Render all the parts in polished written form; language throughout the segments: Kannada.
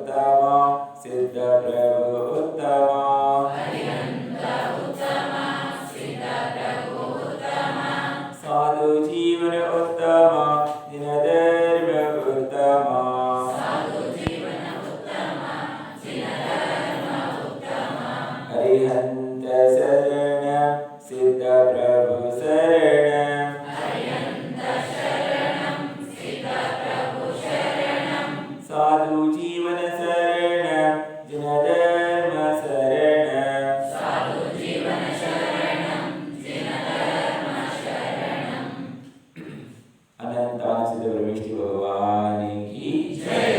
ಉತ್ತಮ ಸಿದ್ಧ ಪ್ರಭು ಉತ್ತಮ ಸಾಧು ಜೀವನ ಉತ್ತಮ ದಿನಧರ್ಮ ಉತ್ತಮ ಹರಿಹಂತ ಶರಣ ಸಿದ್ಧ ಪ್ರಭು ಶರಣ ಸಾಧು ಜೀವನ ಶರಣ ಜನಧರ್ಮ ಶರಣ अनंतानंद ब्रह्मेष्टि भगवान की जय।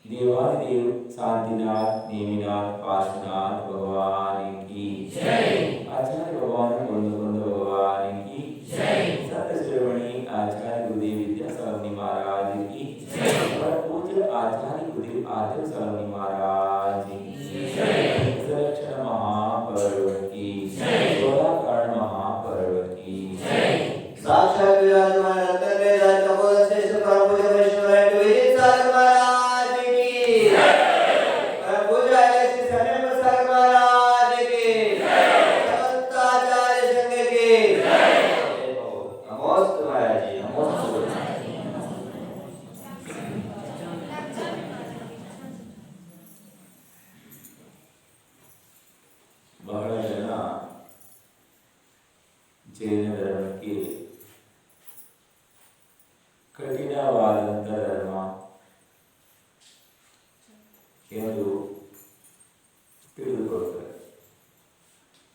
देवादिदेव शांतिनाथ नेमिनाथ पार्श्वनाथ भगवान की जय। आचार्य भगवान कुंद भगवान की जय। सत्य श्रवणी आचार्य गुरुदेव विद्यासागर महाराज की जय। पूज्य आचार्य गुरुदेव आदर सागर महाराज की जय। सलक्षण महापर्व की जय। सोलह कारण महापर्व की जय। साक्षात विराजमान ಬಹಳ ಜನ ಜೈನ ಧರ್ಮಕ್ಕೆ ಕಠಿಣವಾದಂಥ ಧರ್ಮ ಎಂದು ತಿಳಿದುಕೊಳ್ತಾರೆ.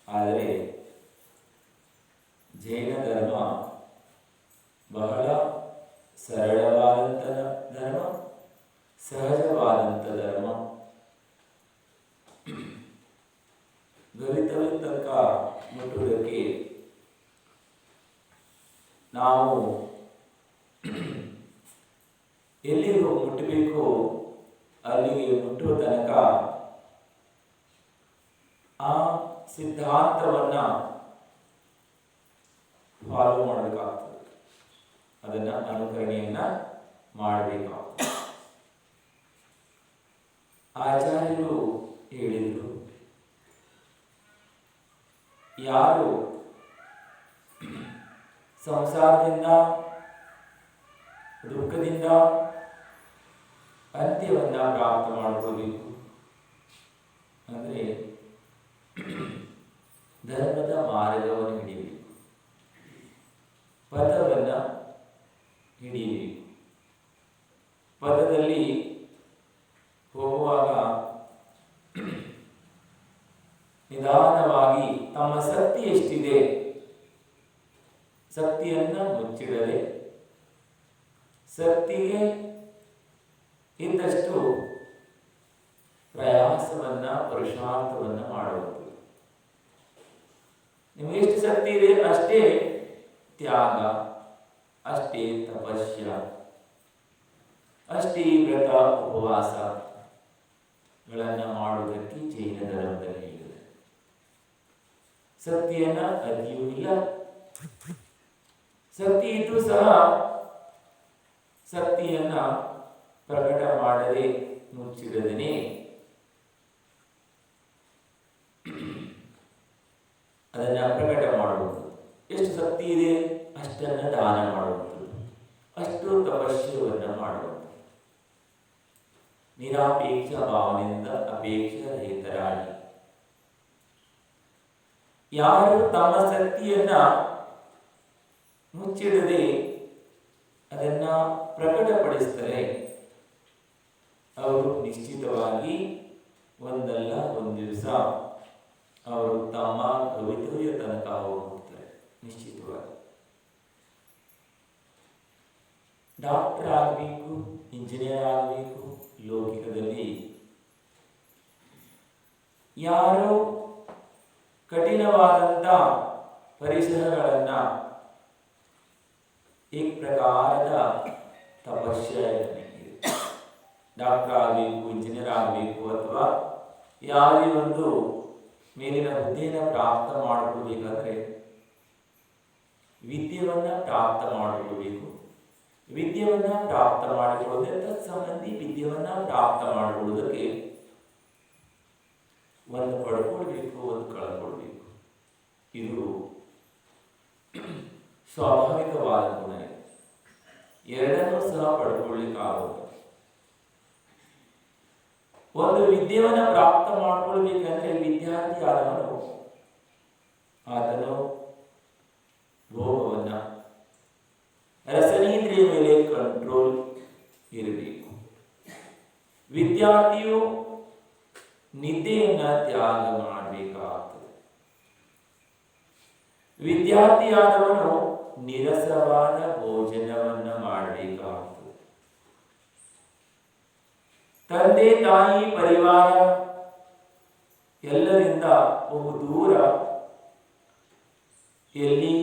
ಆದರೆ ಜೈನ ಧರ್ಮ ಬಹಳ ಸರಳವಾದಂಥ ಧರ್ಮ, ಸಹಜವಾದಂಥ ಧರ್ಮ. ಗರಿತವಿ ತನಕ ಮುಟ್ಟುವುದಕ್ಕೆ ನಾವು ಎಲ್ಲಿಗೆ ಮುಟ್ಟಬೇಕು ಅಲ್ಲಿಗೆ ಮುಟ್ಟುವ ತನಕ ಆ ಸಿದ್ಧಾಂತವನ್ನ ಫಾಲೋ ಮಾಡಬೇಕಾಗ್ತದೆ, ಅದನ್ನ ಅನುಕರಣೆಯನ್ನ ಮಾಡಬೇಕಾಗ್ತದೆ. ಆಚಾರ್ಯರು ಹೇಳಿದರು, ಯಾರು ಸಂಸಾರದಿಂದ ದುಃಖದಿಂದ ಅಂತ್ಯವನ್ನ ಪ್ರಾಪ್ತ ಮಾಡಿಕೊಳ್ಬೇಕು ಅಂದರೆ ಧರ್ಮದ ಮಾರ್ಗವನ್ನು ಹಿಡಿಯಬೇಕು, ಪದವನ್ನು ಹಿಡಿಯಬೇಕು. ಪದದಲ್ಲಿ ಹೋಗುವಾಗ ನಿಧಾನವಾಗಿ ತಮ್ಮ ಶಕ್ತಿ ಎಷ್ಟಿದೆ ಶಕ್ತಿಯನ್ನ ಮುಚ್ಚಿಡದೆ ಶಕ್ತಿಗೆ ಇದ್ದಷ್ಟು ಪ್ರಯಾಸವನ್ನ ಪುರುಷಾರ್ಥವನ್ನ ಮಾಡುವುದು. ನಿಮಗೆ ಎಷ್ಟು ಶಕ್ತಿ ಇದೆ ಅಷ್ಟೇ ತ್ಯಾಗ, ಅಷ್ಟೇ ತಪಸ್ಯ, ಅಷ್ಟೇ ವ್ರತ ಉಪವಾಸಗಳನ್ನು ಮಾಡುವುದಕ್ಕೆ ಜೈನ ಧರ್ಮದಲ್ಲಿ ಹೇಳಿದೆ. ಶಕ್ತಿಯನ್ನ ಅದಿಯೂ ಇಲ್ಲ, ಶಕ್ತಿ ಇದ್ರೂ ಸಹ ಶಕ್ತಿಯನ್ನ ಪ್ರಕಟ ಮಾಡದೆ ಮುಚ್ಚಿಡದೇನೆ ಅದನ್ನ ಪ್ರಕಟ ಮಾಡುವುದು. ಎಷ್ಟು ಶಕ್ತಿ ಇದೆ ಅಷ್ಟನ್ನ ದಾನ ಮಾಡುವುದು, ಅಷ್ಟು ತಪಸ್ಯವನ್ನ ಮಾಡುವುದು. ನಿರಾಪೇಕ್ಷ ಭಾವನೆಯಿಂದ ಅಪೇಕ್ಷೆ ರಹಿತರಾಗಿ ಯಾರು ತಮ್ಮ ಶಕ್ತಿಯನ್ನ ಮುಚ್ಚಿಡದೆ ಅದನ್ನ ಪ್ರಕಟಪಡಿಸ್ತಾರೆ ಅವರು ನಿಶ್ಚಿತವಾಗಿ ಒಂದಲ್ಲ ಒಂದು ದಿವಸ ಅವರು ತಮ್ಮ ಕವಿತೆಯ ತನಕ ಹೋಗ್ತಾರೆ. ನಿಶ್ಚಿತವಾಗಿ ಡಾಕ್ಟರ್ ಆಗಬೇಕು, ಇಂಜಿನಿಯರ್ ಆಗಬೇಕು. ಲೌಕಿಕದಲ್ಲಿ ಯಾರು ಕಠಿಣವಾದಂಥ ಪರಿಸರಗಳನ್ನ ಈ ಪ್ರಕಾರದ ತಪಸ್ಯ ಡಾಕ್ಟರ್ ಆಗಬೇಕು, ಇಂಜಿನಿಯರ್ ಆಗಬೇಕು ಅಥವಾ ಯಾವುದೇ ಒಂದು ಮೇಲಿನ ಹುದ್ದೆಯನ್ನು ಪ್ರಾಪ್ತ ಮಾಡಿಕೊಳ್ಬೇಕಾದ್ರೆ ವಿದ್ಯೆಯನ್ನು ಪ್ರಾಪ್ತ ಮಾಡಿಕೊಳ್ಬೇಕು, ವಿದ್ಯೆಯನ್ನ ಪ್ರಾಪ್ತ ಮಾಡಿಕೊಳ್ಳದೆ ತತ್ಸಂಬಂಧಿ ವಿದ್ಯೆಯನ್ನ ಪ್ರಾಪ್ತ ಮಾಡಿಕೊಳ್ಳುವುದಕ್ಕೆ ಒಂದು ಪಡ್ಕೊಳ್ಬೇಕು, ಒಂದು ಕಳ್ಕೊಳ್ಬೇಕು. ಇದು ಸ್ವಾಭಾವಿಕವಾದ ಗುಣ. ಎರಡನ್ನೂ ಸಹ ಪಡ್ಕೊಳ್ಳಿಕ್ಕಾಗೋದು. ಒಂದು ವಿದ್ಯೆಯನ್ನ ಪ್ರಾಪ್ತ ಮಾಡ್ಕೊಳ್ಬೇಕಂದ್ರೆ ವಿದ್ಯಾರ್ಥಿ ಆದವನು ಆತನು ಭೋಗವನ್ನ ರಸನೇಂದ್ರಿಯ ಮೇಲೆ ಕಂಟ್ರೋಲ್ ಇರಬೇಕು. ವಿದ್ಯಾರ್ಥಿಯು ನಿದ್ದೆಯನ್ನ ತ್ಯಾಗ ಮಾಡಬೇಕಾಗ್ತದೆ. ವಿದ್ಯಾರ್ಥಿಯಾದವನು ನಿರಸವಾದ ಭೋಜನವನ್ನ ಮಾಡಬೇಕಾಗ್ತದೆ. ತಂದೆ ತಾಯಿ ಪರಿವಾರ ಎಲ್ಲರಿಂದ ಬಹು ದೂರ ಎಲ್ಲಿ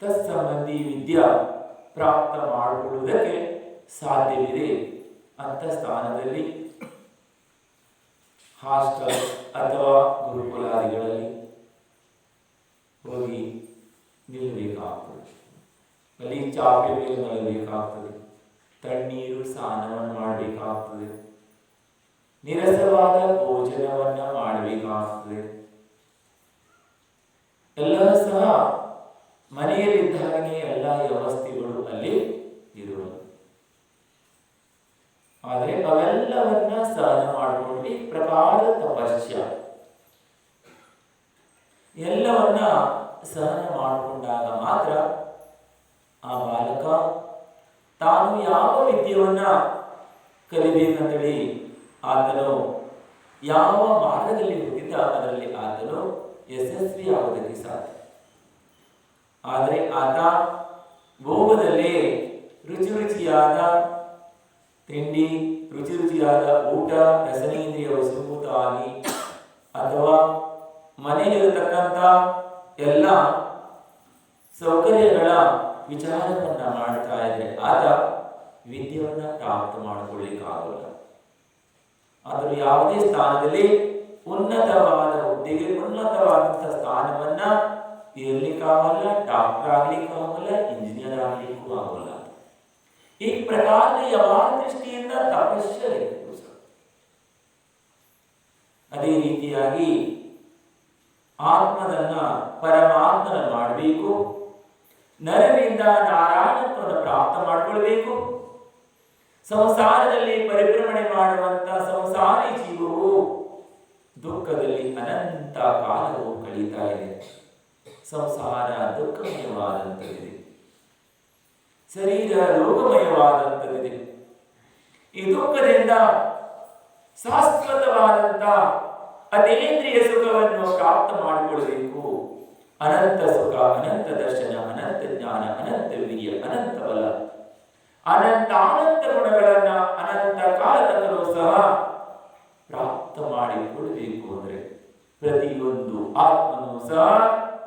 ತತ್ಸಂಬಂಧಿ ವಿದ್ಯಾ ಪ್ರಾಪ್ತ ಮಾಡಿಕೊಳ್ಳುವುದಕ್ಕೆ ಸಾಧ್ಯವಿದೆ ಅಂತ ಸ್ಥಾನದಲ್ಲಿ ಹಾಸ್ಟೆಲ್ ಅಥವಾ ಗುರುಕುಲಾದಿಗಳಲ್ಲಿ ಹೋಗಿ ನಿಲ್ಲಬೇಕಾಗ್ತದೆ. ಅಲ್ಲಿ ಚಾಪೆ ಮೇಲೆ ಮಲಗಬೇಕಾಗ್ತದೆ. ತಣ್ಣೀರು ಸ್ನಾನವನ್ನು ಮಾಡಬೇಕಾಗ್ತದೆ. ನಿರಸವಾದ ಭೋಜನವನ್ನ ಮಾಡಬೇಕಾಗ್ತದೆ. ಎಲ್ಲ ಸಹ ಮನೆಯಲ್ಲಿದ್ದಾಗನೇ ಎಲ್ಲ ವ್ಯವಸ್ಥೆಗಳು ಅಲ್ಲಿ ಇರುವುದು. ಆದರೆ ಅವೆಲ್ಲವನ್ನ ಸಹನ ಮಾಡಿಕೊಂಡು ಈ ಪ್ರಕಾರ ತಪಸ್ಯ ಎಲ್ಲವನ್ನ ಸಹನ ಮಾಡಿಕೊಂಡಾಗ ಮಾತ್ರ ಆ ಬಾಲಕ ತಾನು ಯಾವ ವಿದ್ಯೆಯನ್ನ ಕಲಿಬೇಕಂತೇಳಿ ಆತನು ಯಾವ ಮಾರ್ಗದಲ್ಲಿ ಹೋಗಿದ್ದ ಅದರಲ್ಲಿ ಆತನು ಯಶಸ್ವಿ ಆಗುವುದಕ್ಕೆ ಸಾಧ್ಯ. ಆದರೆ ಆತ ಭೋಗದಲ್ಲಿ ರುಚಿ ರುಚಿಯಾದ ತಿಂಡಿ, ರುಚಿ ರುಚಿಯಾದ ಊಟ, ರಸನೇಂದ್ರಿಯ ವಸೂತಾಗಿ ಅಥವಾ ಮನೆಯಲ್ಲಿರತಕ್ಕಂಥ ಎಲ್ಲ ಸೌಕರ್ಯಗಳ ವಿಚಾರವನ್ನ ಮಾಡ್ತಾ ಇದ್ರೆ ಆತ ವಿದ್ಯೆಯನ್ನ ಪ್ರಾಪ್ತ ಮಾಡಿಕೊಳ್ಳಿಕ್ಕಾಗಲ್ಲ. ಆದರೂ ಯಾವುದೇ ಸ್ಥಾನದಲ್ಲಿ ಉನ್ನತವಾದ ಹುದ್ದೆಗೆ ಉನ್ನತವಾದಂತಹ ಸ್ಥಾನವನ್ನ ಇರಲಿಕ್ಕಾಗಲ್ಲ, ಡಾಕ್ಟರ್ ಆಗ್ಲಿಕ್ಕಾಗಲ್ಲ, ಇಂಜಿನಿಯರ್ ಆಗ್ಲಿಕ್ಕೂ ಆಗಲ್ಲ. ಈ ಪ್ರಕಾರದ ಯಾವ ದೃಷ್ಟಿಯಿಂದ ತಪಸ್ಯ ಇರಬೇಕು. ಅದೇ ರೀತಿಯಾಗಿ ಆತ್ಮದನ್ನ ಪರಮಾತ್ಮನ ಮಾಡಬೇಕು. ನರನಿಂದ ನಾರಾಯಣತ್ವವನ್ನು ಪ್ರಾಪ್ತ ಮಾಡಿಕೊಳ್ಬೇಕು. ಸಂಸಾರದಲ್ಲಿ ಪರಿಭ್ರಮಣೆ ಮಾಡುವಂತ ಸಂಸಾರಿ ಜೀವವು ದುಃಖದಲ್ಲಿ ಅನಂತ ಕಾಲವು ಕಳೀತಾ ಇದೆ. ಸಂಸಾರ ದುಃಖಮಯವಾದಂಥದ್ದಿದೆ, ಶರೀರ ರೋಗಮಯವಾದಂಥದ್ದಿದೆ. ಈ ದುಃಖದಿಂದ ಶಾಶ್ವತವಾದಂಥ ಅತೀಂದ್ರಿಯ ಸುಖವನ್ನು ಪ್ರಾಪ್ತ ಮಾಡಿಕೊಳ್ಳಬೇಕು. ಅನಂತ ಸುಖ, ಅನಂತ ದರ್ಶನ, ಅನಂತ ಜ್ಞಾನ, ಅನಂತ ವೀರ್ಯ, ಅನಂತ ಬಲ, ಅನಂತ ಗುಣಗಳನ್ನ ಅನಂತ ಕಾಲದಲ್ಲೂ ಸಹ ಪ್ರಾಪ್ತ ಮಾಡಿಕೊಳ್ಳಬೇಕು. ಅಂದರೆ ಪ್ರತಿಯೊಂದು ಆತ್ಮನೂ ಸಹ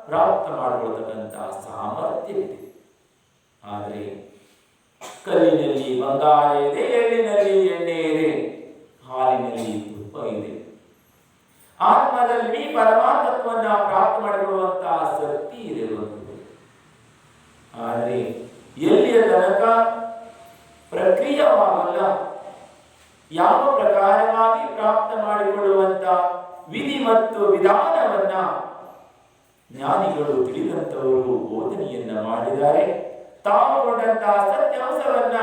ಪ್ರಾಪ್ತ ಮಾಡಿಕೊಳ್ಳತಕ್ಕಂತಹ ಸಾಮರ್ಥ್ಯವಿದೆ. ಆದರೆ ಕಲ್ಲಿನಲ್ಲಿ ಬಂಗಾರ ಇದೆ, ಎಳ್ಳಿನಲ್ಲಿ ಎಣ್ಣೆ ಇದೆ, ಹಾಲಿನಲ್ಲಿ ತುಪ್ಪ ಇದೆ. ಆತ್ಮದಲ್ಲಿ ಪರಮಾತ್ಮತ್ವವನ್ನು ಪ್ರಾಪ್ತ ಮಾಡಿಕೊಳ್ಳುವಂತಹ ಶಕ್ತಿ ಇದೆ. ಆದರೆ ಎಲ್ಲಿಯ ತನಕ ಪ್ರಕ್ರಿಯವಾಗಲ್ಲ, ಯಾವ ಪ್ರಕಾರವಾಗಿ ಪ್ರಾಪ್ತ ಮಾಡಿಕೊಳ್ಳುವಂತ ವಿಧಿ ಮತ್ತು ವಿಧಾನವನ್ನ ಜ್ಞಾನಿಗಳು ತಿಳಿದಂತವರು ಬೋಧನೆಯನ್ನ ಮಾಡಿದ್ದಾರೆ. ತಾವು ಕೊಟ್ಟಂತಹ ಸತ್ಯಾಂಶವನ್ನ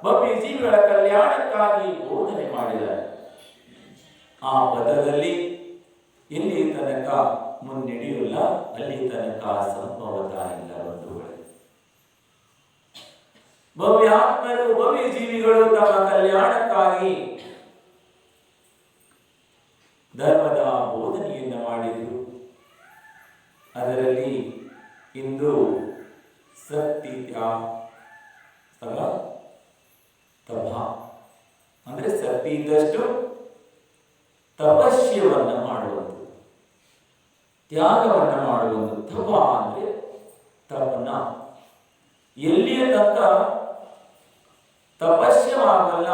ಭವ್ಯ ಜೀವಿಗಳ ಕಲ್ಯಾಣಕ್ಕಾಗಿ ಬೋಧನೆ ಮಾಡಿದ್ದಾರೆ. ಆ ಪದದಲ್ಲಿ ಎಲ್ಲಿ ತನಕ ಮುನ್ನಡೆಯಲ್ಲ, ಅಲ್ಲಿ ತನಕ ಸಂಭವತ ಇಲ್ಲ. ಬಂಧುಗಳೇ, ಭವ್ಯಾತ್ಮರು ಭವ್ಯ ಜೀವಿಗಳು ತಮ್ಮ ಕಲ್ಯಾಣಕ್ಕಾಗಿ ಧರ್ಮದ ಬೋಧನೆಯನ್ನ ಮಾಡಿದರು. ಅದರಲ್ಲಿ ಇಂದು ಸತ್ಯ ತಪ ಅಂದ್ರೆ ಶಕ್ತಿ ಇದ್ದಷ್ಟು ತಪಸ್ಯವನ್ನ ಮಾಡುವುದು, ತ್ಯಾಗವನ್ನ ಮಾಡುವುದು. ತಪ ಅಂದ್ರೆ ತಪನ ಎಲ್ಲಿಯ ತನಕ ತಪಸ್ಯವಾಗಲ್ಲ,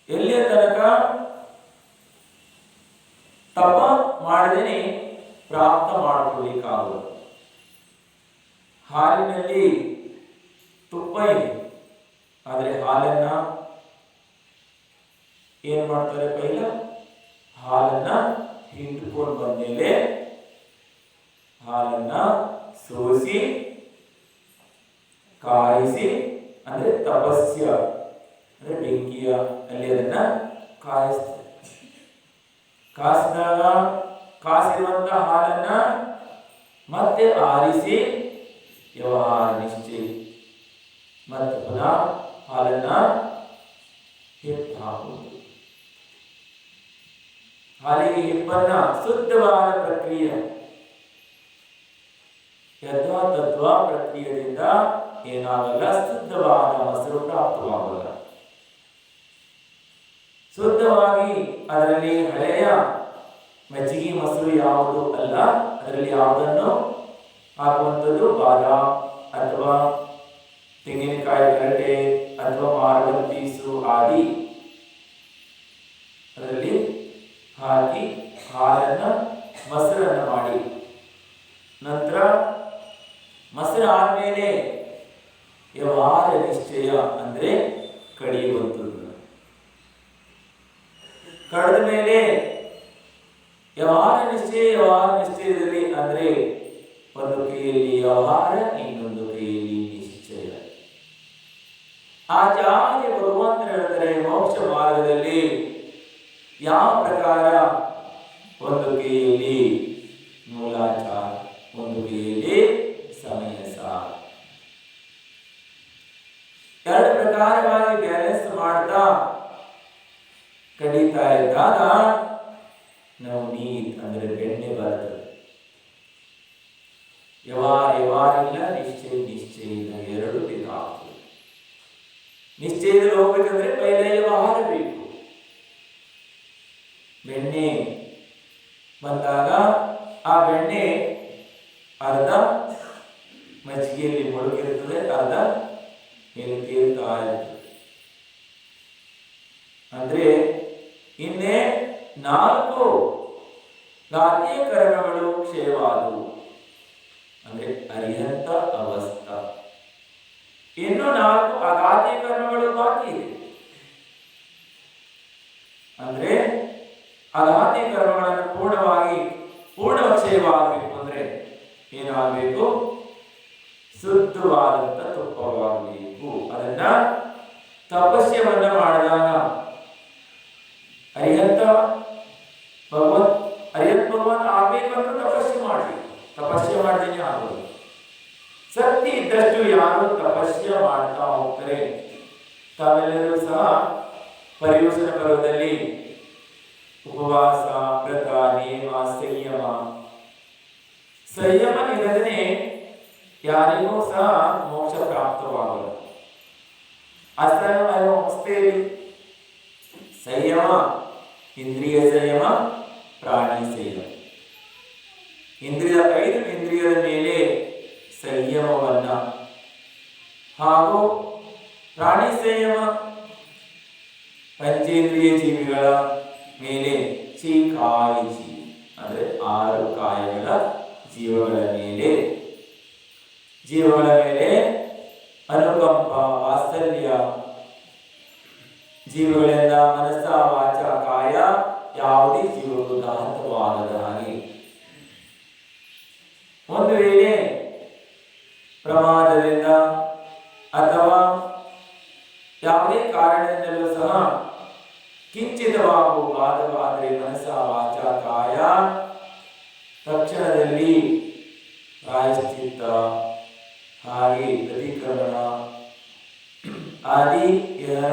ಎಲ್ಲಿಯ ತನಕ ತಪ ಮಾಡದೇನೆ ಪ್ರಾಪ್ತ ಮಾಡಿಕೊಳ್ಳಿಕ್ಕಾಗಲ್ಲ. ಹಾಲಿನಲ್ಲಿ ತುಪ್ಪ ಇದೆ, ಆದರೆ ಹಾಲನ್ನ ಏನ್ ಮಾಡ್ತಾರೆ? ಪೈಲ ಹಾಲನ್ನ ಹಿಂಡ್ಕೊಂಡು ಬಂದ್ಮೇಲೆ ಹಾಲನ್ನ ಸೋಸಿ ಕಾಯಿಸಿ, ಅಂದ್ರೆ ತಪಸ್ಯ ಅಂದ್ರೆ ಬೆಂಕಿಯ ಅಲ್ಲಿ ಅದನ್ನ ಕಾಯಿಸ್ತಾರೆ. ಕಾಸಿದಾಗ ಕಾಸಿರುವಂತ ಹಾಲನ್ನ ಮತ್ತೆ ಆರಿಸಿ ವ್ಯವಹಾರ ನಿಶ್ಚಯ, ಮತ್ತೆ ಪುನಃ ಹಾಲನ್ನ ಹಿಟ್ಟು ಹಾಕುವುದು. ಹಾಲಿಗೆ ಹಿಪ್ಪನ್ನ ಶುದ್ಧವಾದ ಪ್ರಕ್ರಿಯೆ, ಯಥಾ ತತ್ವ ಪ್ರಕ್ರಿಯೆಯಿಂದ ಏನಾಗಲ್ಲ, ಶುದ್ಧವಾದ ಮೊಸರು ಪ್ರಾಪ್ತವಾಗಲ್ಲ. ಶುದ್ಧವಾಗಿ ಅದರಲ್ಲಿ ಹಳೆಯ ಮಜ್ಜಿಗೆ ಮೊಸರು ಯಾವುದು ಅಲ್ಲ, ಅದರಲ್ಲಿ ಯಾವುದನ್ನು ಹಾಕುವಂಥದ್ದು ಬಾದಾಮ್ ಅಥವಾ ತೆಂಗಿನಕಾಯಿ ಗರಟೆ ಅಥವಾ ಮಾರ್ಬಲ್ ಪೀಸು ಆದಿ ಅದರಲ್ಲಿ ಹಾಕಿ ಹಾಲನ್ನ ಮೊಸರನ್ನು ಮಾಡಿ, ನಂತರ ಮೊಸರು ಆದ್ಮೇಲೆ ವ್ಯವಹಾರ ನಿಶ್ಚಯ ಅಂದ್ರೆ ಕಡಿಯುವಂಥದ್ದು. ಕಳೆದ ಮೇಲೆ ವ್ಯವಹಾರ ನಿಶ್ಚಯದಲ್ಲಿ ಅಂದ್ರೆ ಒಂದು ಕೈಯಲ್ಲಿ ವ್ಯವಹಾರ, ಇನ್ನೊಂದು ಕೈಯಲ್ಲಿ ನಿಶ್ಚಯ. ಆಚಾರ್ಯ ಭಗವಂತರು ಹೇಳ್ತಾರೆ, ಮೋಕ್ಷ ಮಾರ್ಗದಲ್ಲಿ ಯಾವ ಪ್ರಕಾರ ಒಂದು ಕೈಯಲ್ಲಿ ಮೂಲಾಚಾರ, ಒಂದು ಕೈಯಲ್ಲಿ ಸಮಯ ಸಾರ, ಎರಡು ಪ್ರಕಾರವಾಗಿ ಬ್ಯಾಲೆನ್ಸ್ ಮಾಡ್ತಾ ಕಡಿತಾ ಇದ್ದಾಗ ನಾವು ನೀತ್ ಅಂದ್ರೆ ಬೆಣ್ಣೆ ಬರ್ತದೆ. ವ್ಯವಹಾರ ಇಲ್ಲ, ನಿಶ್ಚಯ ಇಲ್ಲ, ಎರಡು ಬೇಕಾಗ್ತದೆ. ನಿಶ್ಚಯದಲ್ಲಿ ಹೋಗ್ಬೇಕಂದ್ರೆ ಪೈಲ ವ್ಯವಹಾರ ಬೇಕು. ಬೆಣ್ಣೆ ಬಂದಾಗ ಆ ಬೆಣ್ಣೆ ಅರ್ಧ ಮಜ್ಜಿಗೆಯಲ್ಲಿ ಮುಳುಗಿರುತ್ತದೆ, ಅರ್ಧ ಏನು ತೇಲ್ತಾ ಇರ್ತದೆ. ಅಂದ್ರೆ ಇನ್ನೇ 4 ಘಾತೀಯ ಕರ್ಮಗಳು ಕ್ಷಯವಾದವು, ಅಂದ್ರೆ ಅರಿಹಂತ ಅವಸ್ಥಾ. ಇನ್ನು 4 ಅಘಾತೀಯ ಕರ್ಮಗಳು ಬಾಕಿ ಇದೆ. ಅಂದ್ರೆ ಅಘಾತೀಯ ಕರ್ಮಗಳನ್ನು ಪೂರ್ಣಕ್ಷಯವಾಗಬೇಕು ಅಂದ್ರೆ ಏನಾಗಬೇಕು? ಶುದ್ಧವಾದಂತ ತುಪ್ಪವಾಗಬೇಕು. ಅದನ್ನ ತಪಸ್ಯವನ್ನ ಮಾಡಿದಾಗ ಅರಿಹಂತ ಭಗವಾನ್ ಆಗ್ಬೇಕಂದ್ರೂ ತಪಸ್ಸೆ ಮಾಡ್ದೇನೆ ಆಗೋದು. ಶಕ್ತಿ ಇದ್ದಷ್ಟು ಯಾರು ತಪಸ್ಸೆ ಮಾಡ್ತಾ ಹೋಗ್ತಾರೆ. ತಾವೆಲ್ಲರೂ ಸಹ ಪರಿವರ್ತನ ಪರ್ವದಲ್ಲಿ ಉಪವಾಸ, ವ್ರತ, ನಿಯಮ, ಸಂಯಮ ಇಲ್ಲದೇ ಯಾರಿಗೂ ಸಹ ಮೋಕ್ಷ ಪ್ರಾಪ್ತವಾಗಲ್ಲ. ಅವಸ್ಥೆಯಲ್ಲಿ ಸಂಯಮ, ಇಂದ್ರಿಯ ಸಂಯಮ, ಪ್ರಾಣಿ ಸಂಯಮ, 5 ಇಂದ್ರಿಯದ ಮೇಲೆ ಸಂಯಮವನ್ನ ಹಾಗೂ ಪ್ರಾಣಿ ಸಂಯಮ, ಪಂಚೇಂದ್ರಿಯ ಜೀವಿಗಳ ಮೇಲೆ ಕಾಯಿ ಜೀವಿ ಅಂದ್ರೆ 6 ಕಾಯಗಳ ಜೀವಗಳ ಮೇಲೆ ಅನುಕಂಪ, ವಾತ್ಸಲ್ಯ, ಜೀವಗಳಿಂದ ಮನಸ್ಸ, ವಾಚ, ಕಾಯ ಯಾವುದೇ ಜೀವಗಳು ಘಾತವಾಗದ ಹಾಗೆ. ಒಂದು ವೇಳೆ ಪ್ರಮಾದದಿಂದ ಅಥವಾ ಯಾವುದೇ ಕಾರಣದಿಂದಲೂ ಸಹ ಕಿಂಚಿತವಾಗುವ ಬಾಧವಾದರೆ ಮನಸ್ಸ, ವಾಚ, ಕಾಯ ತಕ್ಷಣದಲ್ಲಿ ಪ್ರಾಯಶ್ಚಿತ್ತ ಹಾಗೆ ಪ್ರತಿಕ್ರಮಣ ಆದಿ ಇದರ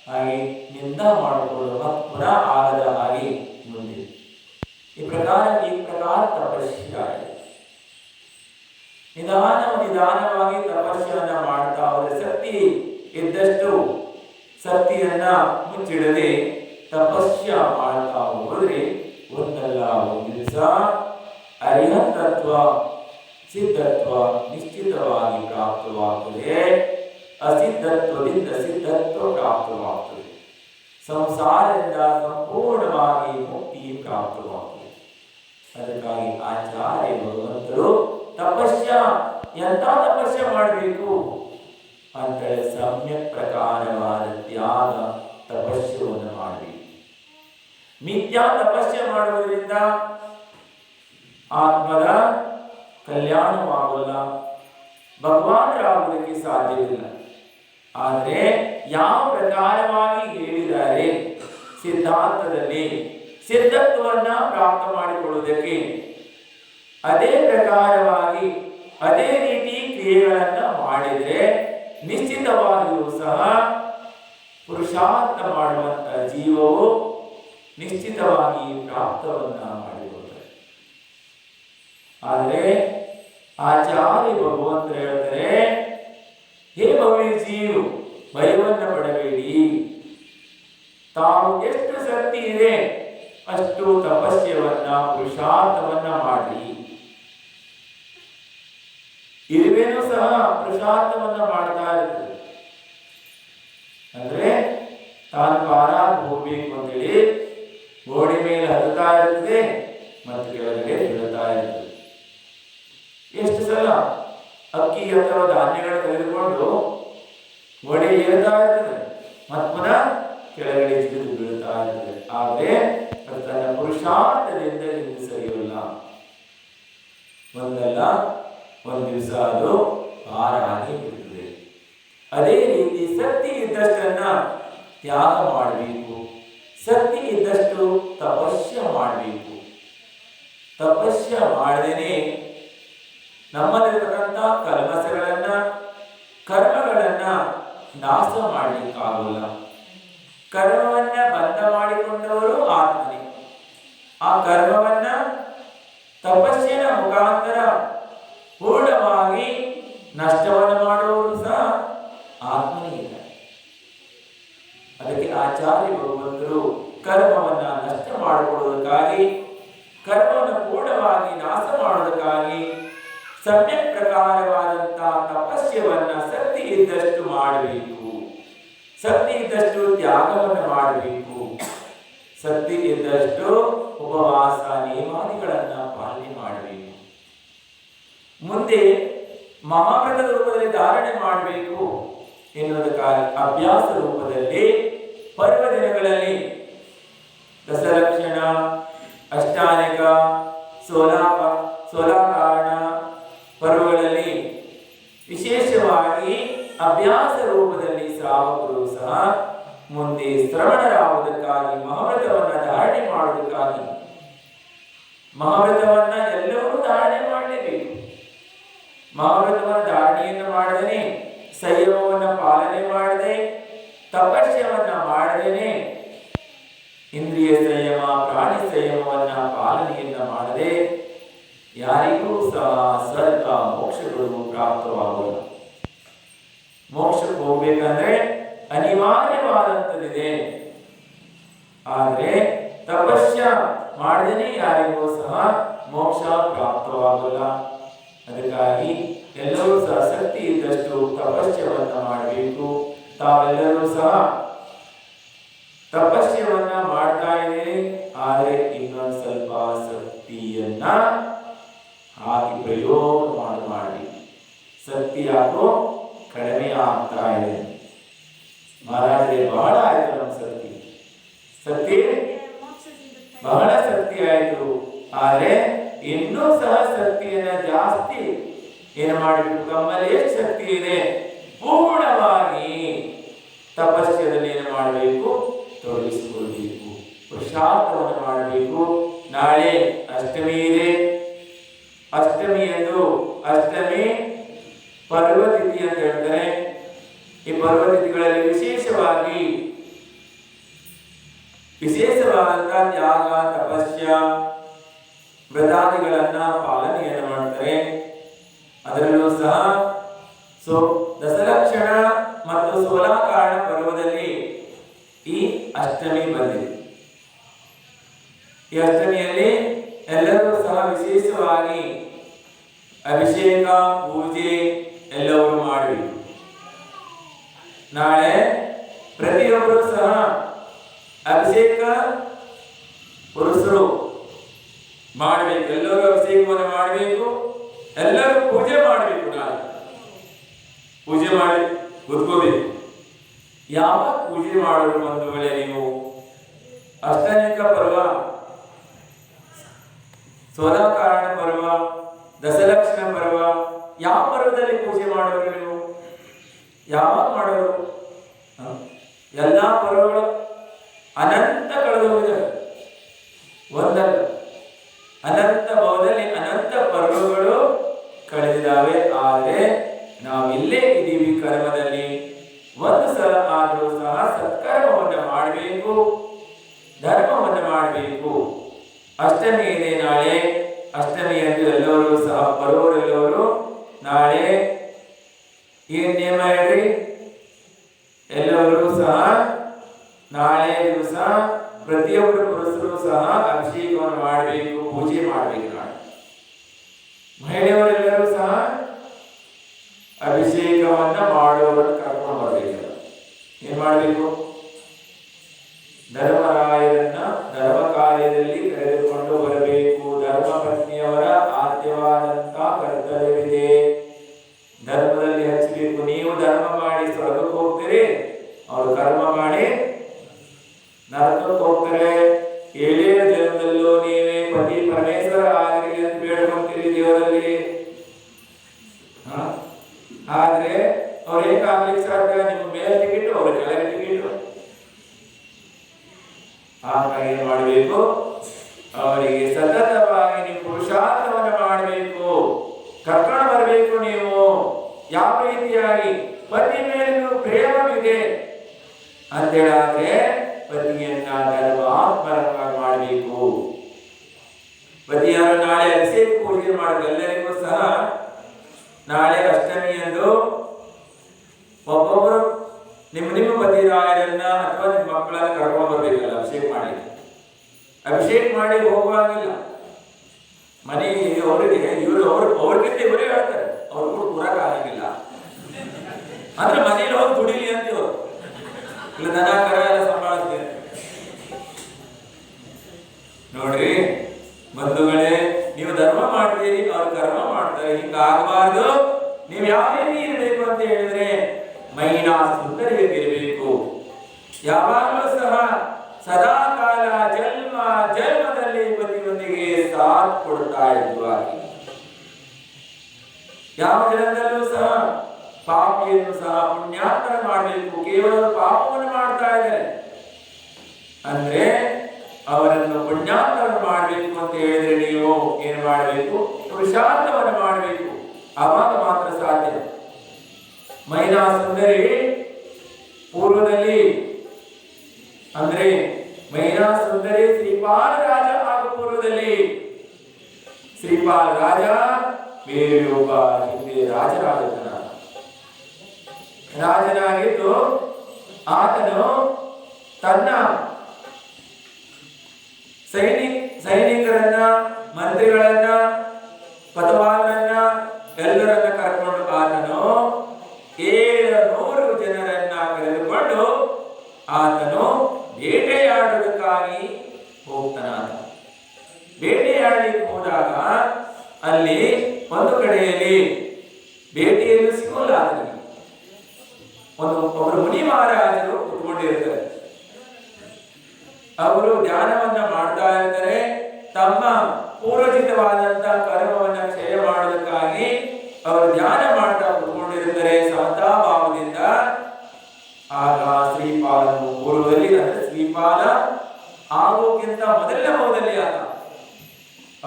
ಹಾಗೆ ನಿಂದ ಮಾಡಿಕೊಳ್ಳುವ ಪುನಃ ಆಗದ ಹಾಗೆ ಮುಂದೆ ಈ ಪ್ರಕಾರ ತಪಸ್ಯ ನಿಧಾನವಾಗಿ ತಪಸ್ಸನ್ನ ಮಾಡ್ತಾ ಹೋದರೆ ಶಕ್ತಿ ಇದ್ದಷ್ಟು ಶಕ್ತಿಯನ್ನ ಮುಚ್ಚಿಡದೆ ತಪಸ್ಯ ಮಾಡ್ತಾ ಹೋದ್ರೆ ಒಂದಲ್ಲ ಒಂದು ದಿವಸ ಅರಿಹಂತತ್ವ, ಸಿದ್ಧತ್ವ ನಿಶ್ಚಿತವಾಗಿ ಪ್ರಾಪ್ತವಾಗುತ್ತದೆ. ಅಸಿದ್ಧತ್ವದಿಂದ ಸಿದ್ಧತ್ವ ಪ್ರಾಪ್ತವಾಗುತ್ತದೆ. ಸಂಸಾರದಿಂದ ಸಂಪೂರ್ಣವಾಗಿ ಮುಕ್ತಿ ಪ್ರಾಪ್ತವಾಗುತ್ತದೆ. ಅದಕ್ಕಾಗಿ ಆಚಾರ್ಯ ಭಗವಂತರು ಎಂತ ತಪಸ್ಯ ಮಾಡಬೇಕು? ಅಂತೇಳಿ ಸಮ್ಯಕ್ ಪ್ರಕಾರವಾದ ತ್ಯಾಗ ತಪಸ್ಯವನ್ನು ಮಾಡಬೇಕು. ಮಿಥ್ಯಾ ತಪಸ್ಯ ಮಾಡುವುದರಿಂದ ಆತ್ಮದ ಕಲ್ಯಾಣವಾಗಲ್ಲ, ಭಗವಾನರಾಗುವುದಕ್ಕೆ ಸಾಧ್ಯವಿಲ್ಲ. ಆದರೆ ಯಾವ ಪ್ರಕಾರವಾಗಿ ಹೇಳಿದ್ದಾರೆ ಸಿದ್ಧಾಂತದಲ್ಲಿ ಸಿದ್ಧತ್ವವನ್ನ ಪ್ರಾಪ್ತ ಮಾಡಿಕೊಳ್ಳುವುದಕ್ಕೆ, ಅದೇ ಪ್ರಕಾರವಾಗಿ ಅದೇ ರೀತಿ ಕ್ರಿಯೆಗಳನ್ನ ಮಾಡಿದರೆ ನಿಶ್ಚಿತವಾಗಿಯೂ ಸಹ ಪುರುಷಾರ್ಥ ಮಾಡುವಂತ ಜೀವವು ನಿಶ್ಚಿತವಾಗಿ ಪ್ರಾಪ್ತವನ್ನ ಮಾಡಿಕೊಳ್ಳುತ್ತದೆ. ಆದರೆ ಆಚಾರ್ಯ ಭಗವಂತರು ಹೇಳ್ತಾರೆ, ಹೇ ಭವಿಜೀವು, ಭಯವನ್ನ ಪಡಬೇಡಿ, ತಾವು ಎಷ್ಟು ಶಕ್ತಿ ಇದೆ ಅಷ್ಟು ತಪಸ್ಯವನ್ನ ಪುರುಷಾರ್ಥವನ್ನ ಮಾಡಿ. ಇರುವೇನು ಸಹ ಪುರುಷಾರ್ಥವನ್ನ ಮಾಡ್ತಾ ಇರ್ತದೆ. ಅಂದ್ರೆ ತಾನು ಪಾರಾಗ ಹೋಗ್ಬೇಕು ಅಂತೇಳಿ ಗೋಡೆ ಮೇಲೆ ಹತ್ತುತ್ತಾ ಇರ್ತದೆ ಮತ್ತು ಕೆಳಗಡೆ ಬೀಳುತ್ತಾ ಇರ್ತದೆ. ಎಷ್ಟು ಸಲ ಅಕ್ಕಿ ಅಥವಾ ಧಾನ್ಯಗಳು ತೆಗೆದುಕೊಂಡು ಗೋಡೆ ಏರುತ್ತಾ ಇರ್ತದೆ ಮತ್ತು ಪುನಃ ಕೆಳಗಡೆ ಜಿಗಿದು ಬೀಳುತ್ತಾ ಇರ್ತದೆ. ಆದರೆ ಅದು ತನ್ನ ಪುರುಷಾರ್ಥದಿಂದ ಹಿಂದೆ ಸರಿಯಲ್ಲ. ಒಂದಲ್ಲ ಒಂದು ದಿವಸ ಅದು ಭಾರ ಆಗಿ ಬಿಡುತ್ತದೆ. ಅದೇ ರೀತಿ ಶಕ್ತಿ ಇದ್ದಷ್ಟನ್ನ ತ್ಯಾಗ ಮಾಡಬೇಕು, ಶಕ್ತಿ ಇದ್ದಷ್ಟು ತಪಸ್ಯ ಮಾಡಬೇಕು. ತಪಸ್ಯ ಮಾಡದೇನೆ ನಮ್ಮಲ್ಲಿರತಕ್ಕಂಥ ಕರ್ಮಗಳನ್ನ ನಾಶ ಮಾಡಲಿಕ್ಕಾಗಲ್ಲ. ಕರ್ಮವನ್ನ ಬಂಧ ಮಾಡಿಕೊಂಡವರು ಆತ್ಮನೇ. ಆ ಕರ್ಮವನ್ನ ತಪಸ್ಸಿನ ಮುಖಾಂತರ ಪೂರ್ಣವಾಗಿ ನಷ್ಟವನ್ನು ಮಾಡುವವರು ಸಹ ಆತ್ಮನೇ ಇಲ್ಲ. ಅದಕ್ಕೆ ಆಚಾರ್ಯ ಭಗವಂತರು ಕರ್ಮವನ್ನ ನಷ್ಟ ಮಾಡಿಕೊಳ್ಳುವುದಕ್ಕಾಗಿ, ಕರ್ಮವನ್ನು ಪೂರ್ಣವಾಗಿ ನಾಶ ಮಾಡುವುದಕ್ಕಾಗಿ ಸಮ್ಯಕ್ ಪ್ರಕಾರವಾದಂತಹ ತಪಸ್ಯವನ್ನ ಶಕ್ತಿ ಇದ್ದಷ್ಟು ಮಾಡಬೇಕು, ಶಕ್ತಿ ಇದ್ದಷ್ಟು ತ್ಯಾಗವನ್ನು ಮಾಡಬೇಕು, ಶಕ್ತಿ ಇದ್ದಷ್ಟು ಉಪವಾಸ ನಿಯಮಾದಿಗಳನ್ನ ಪಾಲನೆ ಮಾಡಬೇಕು. ಮುಂದೆ ಮಹಾವ್ರತದ ರೂಪದಲ್ಲಿ ಧಾರಣೆ ಮಾಡಬೇಕು ಎನ್ನುವುದಕ್ಕಾಗಿ ಅಭ್ಯಾಸ ರೂಪದಲ್ಲಿ ಪರ್ವ ದಿನಗಳಲ್ಲಿ ದಶಲಕ್ಷಣ, ಅಷ್ಟಾನಿಕ, ಸೋಲಾಕಾರಣ ಪರ್ವಗಳಲ್ಲಿ ವಿಶೇಷವಾಗಿ ಅಭ್ಯಾಸ ರೂಪದಲ್ಲಿ ಶ್ರಾವಕರು ಸಹ ಮುಂದೆ ಶ್ರವಣರಾಗುವುದಕ್ಕಾಗಿ ಮಹಾವ್ರತವನ್ನ ಧಾರಣೆ ಮಾಡುವುದಕ್ಕಾಗಿ, ಮಹಾವ್ರತವನ್ನ ಎಲ್ಲರೂ ಧಾರಣೆ ಮಾಡಲೇಬೇಕು. ಮಹಾವ್ರತವನ್ನ ಧಾರಣೆಯನ್ನು ಮಾಡದೇನೆ, ಸಂಯಮವನ್ನು ಪಾಲನೆ ಮಾಡದೆ, ತಪಸ್ಯವನ್ನ ಮಾಡದೇನೆ, ಇಂದ್ರಿಯ ಸಂಯಮ, ಪ್ರಾಣಿ ಸಂಯಮವನ್ನ ಪಾಲನೆಯನ್ನ ಮಾಡದೆ ಯಾರಿಗೂ ಸಹ ಸ್ವರ್ಗ ಮೋಕ್ಷಗಳು ಪ್ರಾಪ್ತವಾಗಲ್ಲ. ಮೋಕ್ಷಕ್ಕೆ ಹೋಗ್ಬೇಕಂದ್ರೆ ಅನಿವಾರ್ಯವಾದಂಥದ್ದಿದೆ. ಆದರೆ ತಪಸ್ಯ ಮಾಡದೇನೆ ಯಾರಿಗೂ ಸಹ ಮೋಕ್ಷ ಪ್ರಾಪ್ತವಾಗಲ್ಲ. ಅದಕ್ಕಾಗಿ ಎಲ್ಲರೂ ಸಹ ಶಕ್ತಿ ಇದ್ದಷ್ಟು ತಪಸ್ಯವನ್ನ ಮಾಡಬೇಕು. ತಾವೆಲ್ಲರೂ ಸಹ ತಪಸ್ಯವನ್ನ ಮಾಡ್ತಾ ಇದ್ದೀರಿ, ಆದರೆ ಇನ್ನೊಂದು ಸ್ವಲ್ಪ ಶಕ್ತಿಯನ್ನ ಹಾಕಿ ಪ್ರಯೋಗ ಮಾಡಿ. ಶಕ್ತಿ ಯಾಕೋ ಕಡಿಮೆ ಆಗ್ತಾ ಇದೆ. ಮಹಾರಾಜರೇ, ಬಹಳ ಆಯ್ತು ನಮ್ಮ ಶಕ್ತಿ ಬಹಳ ಶಕ್ತಿ ಆಯ್ತು, ಆದರೆ ಇನ್ನೂ ಸಹ ಶಕ್ತಿಯನ್ನ ಜಾಸ್ತಿ ಏನು ಮಾಡಬೇಕು? ನಮ್ಮಲ್ಲಿ ಎಷ್ಟು ಶಕ್ತಿ ಇದೆ ಪೂರ್ಣವಾಗಿ ತಪಸ್ಯದಲ್ಲಿ ಏನು ಮಾಡಬೇಕು? ತೊಡಗಿಸಿಕೊಳ್ಬೇಕು, ಪುರುಷಾರ್ಥವನ್ನು ಮಾಡಬೇಕು. ನಾಳೆ ಅಷ್ಟಮಿ ಇದೆ. ಅಷ್ಟಮಿ ಪರ್ವತಿಥಿ ಅಂತ ಹೇಳ್ತಾರೆ. ಈ ಪರ್ವತಿಥಿಗಳಲ್ಲಿ ವಿಶೇಷವಾದಂತಹ ತ್ಯಾಗ, ತಪಸ್ಯ, ವ್ರತಾದಿಗಳನ್ನ ಪಾಲನೆಯನ್ನು ಮಾಡ್ತಾರೆ. ಅದರಲ್ಲೂ ಸಹ ದಶಲಕ್ಷಣ ಮತ್ತು ಸೋಲಾಕಾರಣ ಪರ್ವದಲ್ಲಿ ಈ ಅಷ್ಟಮಿ ಬಂದಿದೆ. ಈ ಅಷ್ಟಮಿಯಲ್ಲಿ ಎಲ್ಲರೂ ಸಹ ವಿಶೇಷವಾಗಿ ಅಭಿಷೇಕ, ಪೂಜೆ ಎಲ್ಲವರು ಮಾಡಬೇಕು. ನಾಳೆ ಪ್ರತಿಯೊಬ್ಬರು ಸಹ ಅಭಿಷೇಕ ಪುರುಷರು ಮಾಡಬೇಕು. ಎಲ್ಲರೂ ಅಭಿಷೇಕವನ್ನು ಮಾಡಬೇಕು, ಎಲ್ಲರೂ ಪೂಜೆ ಮಾಡಬೇಕು. ನಾಳೆ ಪೂಜೆ ಮಾಡಿ ಕೂತ್ಕೋಬೇಕು. ಯಾವ ಪೂಜೆ ಮಾಡೋದು ಒಂದು ವೇಳೆ ನೀವು ಅಷ್ಟನೇಕ ಪರ್ವ, ಸೋಲಾಕಾರಣ ಪರ್ವ, ದಶಲಕ್ಷಣ ಪರ್ವ, ಯಾವ ಪರ್ವದಲ್ಲಿ ಪೂಜೆ ಮಾಡೋರು ನೀವು? ಯಾವಾಗ ಮಾಡೋರು? ಎಲ್ಲಾ ಪರ್ವಗಳು ಅನಂತ ಕಳೆದು ಹೋಗಿದ್ದಾರೆ. ಒಂದಲ್ಲ, ಅನಂತ ಭಾವದಲ್ಲಿ ಅನಂತ ಪರ್ವಗಳು ಕಳೆದಿದ್ದಾವೆ. ಆದರೆ ನಾವಿಲ್ಲೇ ಇದ್ದೀವಿ ಕರ್ಮದಲ್ಲಿ. ಒಂದು ಸಲ ಆದರೂ ಸಹ ಸತ್ಕರ್ಮವನ್ನು ಮಾಡಬೇಕು, ಧರ್ಮವನ್ನು ಮಾಡಬೇಕು. ಅಷ್ಟಮಿ ಇದೆ ನಾಳೆ. ಅಷ್ಟಮಿಯಂದು ಎಲ್ಲರೂ ಸಹ ಬರೋರೆಲ್ಲರೂ ನಾಳೆ ಏನ್ ನೇಮ ಹೇಳ್ರಿ? ಎಲ್ಲರೂ ಸಹ ನಾಳೆ ದಿವಸ ಪ್ರತಿಯೊಬ್ಬರು ಪುರುಷರು ಸಹ ಅಭಿಷೇಕವನ್ನು ಮಾಡಬೇಕು, ಪೂಜೆ ಮಾಡಬೇಕು. ನಾಳೆ ಮಹಿಳೆಯರೆಲ್ಲರೂ ಸಹ ಅಭಿಷೇಕವನ್ನ ಮಾಡುವವರನ್ನು ಕರ್ಕೊಂಡು ಬರಬೇಕು. ಏನ್ ಮಾಡಬೇಕು? ಧರ್ಮರಾಯರನ್ನ ಧರ್ಮ ಕಾರ್ಯದಲ್ಲಿ ಕರೆದುಕೊಂಡು ಬರಬೇಕು. ಧರ್ಮ ಪತ್ನಿಯವರ ಆದ್ಯವಾದಂತಹ ಕರ್ತವ್ಯವಿದೆ. ಧರ್ಮದಲ್ಲಿ ಹಚ್ಚಬೇಕು. ನೀವು ಧರ್ಮ ಮಾಡಿ ಸ್ವರ್ಗಕ್ಕೆ ಹೋಗ್ತೀರಿ, ಅವರು ಕರ್ಮ ಮಾಡಿ ನರಕಕ್ಕೆ ಹೋಗ್ತಾರೆ. ಏಳೇಳು ಜನ್ಮದಲ್ಲೂ ನೀವೇ ಪತಿ ಪರಮೇಶ್ವರ ಆಗಲಿ ಅಂತ ಬೇಡ್ಕೊಂತೀರಿ ದೇವರಲ್ಲಿ. ಆದ್ರೆ ಅವ್ರು ಹೇಗಾಗ್ಲಿಕ್ಕೆ ಸಾಧ್ಯ? ನಿಮ್ಮ ಮೇಲೆ ಟಿಕೆಟ್, ಅವ್ರ ಕೆಳಗೆ ಟಿಕೆಟ್. ಆಗ ಏನ್ ಮಾಡಬೇಕು? ಅವರಿಗೆ ಸತತವಾಗಿ ನೀವು ಪುರುಷಾರ್ಥವನ್ನು ಮಾಡಬೇಕು, ಕರ್ಕೊಂಡು ಬರಬೇಕು. ನೀವು ಯಾವ ರೀತಿಯಾಗಿ ಪತಿ ಮೇಲೆ ಪ್ರೇಮವಿದೆ ಅಂತೇಳಾದ್ರೆ ಪತಿಯನ್ನ ಧರ್ಮಾತ್ಮರವಾಗಿ ಮಾಡಬೇಕು. ಪತಿಯವರು ನಾಳೆ ಅಭಿಷೇಕ ಪೂಜೆ ಮಾಡೋದು ಎಲ್ಲರಿಗೂ ಸಹ ನಾಳೆ ಅಷ್ಟಮಿಯಂದು ಒಬ್ಬೊಬ್ಬರು ನಿಮ್ಮ ಪತಿರಾಯರನ್ನ ಅಥವಾ ನಿಮ್ಮ ಮಕ್ಕಳನ್ನ ಕರ್ಕೊಂಡು ಬರ್ಬೇಕಲ್ಲ ಅಭಿಷೇಕ ಮಾಡಿ. ಅಭಿಷೇಕ ಮಾಡಿ ಹೋಗುವಾಗಿಲ್ಲ ಮನೆಗೆ ಅವರಿಗೆ ಅವ್ರಿಗಿಂತ ಇವರೇ ಹೇಳ್ತಾರೆ, ಅವ್ರು ಕೂಡ ಕೂರಕ್ ಆಗಂಗಿಲ್ಲ ಅಂದ್ರೆ ಮನೇಲಿ ಹೋಗಿ ದುಡಿಲಿ ಅಂತೀವ್ರು. ಇಲ್ಲ ದನ ಕರ ಎಲ್ಲ ಸಂಭಾಳಿಸ್ತೀವಿ ನೋಡ್ರಿ ಬಂಧುಗಳೇ. ನೀವು ಧರ್ಮ ಮಾಡ್ತೀರಿ, ಅವ್ರು ಕರ್ಮ ಮಾಡ್ತಾರೆ. ಹಿಂಗಾಗಬಾರ್ದು. ನೀವು ಯಾವ ರೀತಿ ಇರಬೇಕು ಅಂತ ಹೇಳಿದ್ರೆ ಮೈನಾ ಸುಂದರಿಯಾಗಿರಬೇಕು. ಯಾವಾಗಲೂ ಸಹ ಸದಾ ಕಾಲ ಜನ್ಮ ಜನ್ಮದಲ್ಲಿ ಪತಿಯೊಂದಿಗೆ ಸಾಥ್ ಕೊಡ್ತಾ ಇದ್ವು. ಯಾವ ಜನ್ಮದಲ್ಲೂ ಸಹ ಪಾಪಿಯನ್ನು ಸಹ ಪುಣ್ಯಾತ್ಮನ ಮಾಡಬೇಕು. ಕೇವಲ ಪಾಪವನ್ನು ಮಾಡ್ತಾ ಇದ್ದಾರೆ ಅಂದ್ರೆ ಅವರನ್ನು ಪುಣ್ಯಾತ್ಮನ ಮಾಡಬೇಕು ಅಂತ ಹೇಳಿದ್ರೆ ನೀವು ಏನು ಮಾಡಬೇಕು? ಪುರುಷಾರ್ಥವನ್ನು ಮಾಡಬೇಕು. ಆವಾಗ ಮಾತ್ರ ಸಾಧ್ಯ. ಮೈನಾ ಸುಂದರಿ ಪೂರ್ವದಲ್ಲಿ ಅಂದ್ರೆ ಮೈನಾ ಸುಂದರಿ ಶ್ರೀಪಾಲ ರಾಜ ಹಾಗೂ ಪೂರ್ವದಲ್ಲಿ ಶ್ರೀಪಾಲ ರಾಜ ಬೇರೆ ಒಬ್ಬ ಹಿಂದೆ ರಾಜನಾಗಿದ್ದು ಆತನು ತನ್ನ ಸೈನಿಕರನ್ನ, ಮಂತ್ರಿಗಳನ್ನ, ಪದವಾರನ್ನ ಎಲ್ಲರನ್ನ ಕರ್ಕೊಂಡು ಆತನು 700 ಜನರನ್ನ ಕರೆದುಕೊಂಡು ಆತನು ಬೇಟೆಯಾಡುವುದಕ್ಕಾಗಿ ಹೋಗ್ತಾನ. ಬೇಟೆಯಾಡಲಿಕ್ಕೆ ಹೋದಾಗ ಅಲ್ಲಿ ಒಂದು ಕಡೆಯಲ್ಲಿ ಬೇಟೆಯನ್ನು ಸಿಗೋಲ್ಲ. ಆತನಿಗೆ ಒಬ್ಬರು ಮುನಿ ಮಹಾರಾಜರು ಕುತ್ಕೊಂಡಿರ್ತಾರೆ. ಅವರು ಧ್ಯಾನವನ್ನ ಮಾಡ್ತಾ ಇರ್ತಾರೆ. ತಮ್ಮ ಪೂರ್ವಜಿತವಾದಂತಹ ಕರ್ಮವನ್ನ ಕ್ಷಯ ಮಾಡುವುದಕ್ಕಾಗಿ ಅವರು ಧ್ಯಾನ ಮಾಡ್ತಾ ಕುತ್ಕೊಂಡಿರ್ತಾರೆ ಸಮತಾಭಾವದಿಂದ. ಆಗ ಶ್ರೀಪಾಲನು ಪೂರ್ವದಲ್ಲಿ ಅಂದ್ರೆ ಶ್ರೀಪಾಲ ಆಗೋಕ್ಕಿಂತ ಮೊದಲನೇ ಭಾವದಲ್ಲಿ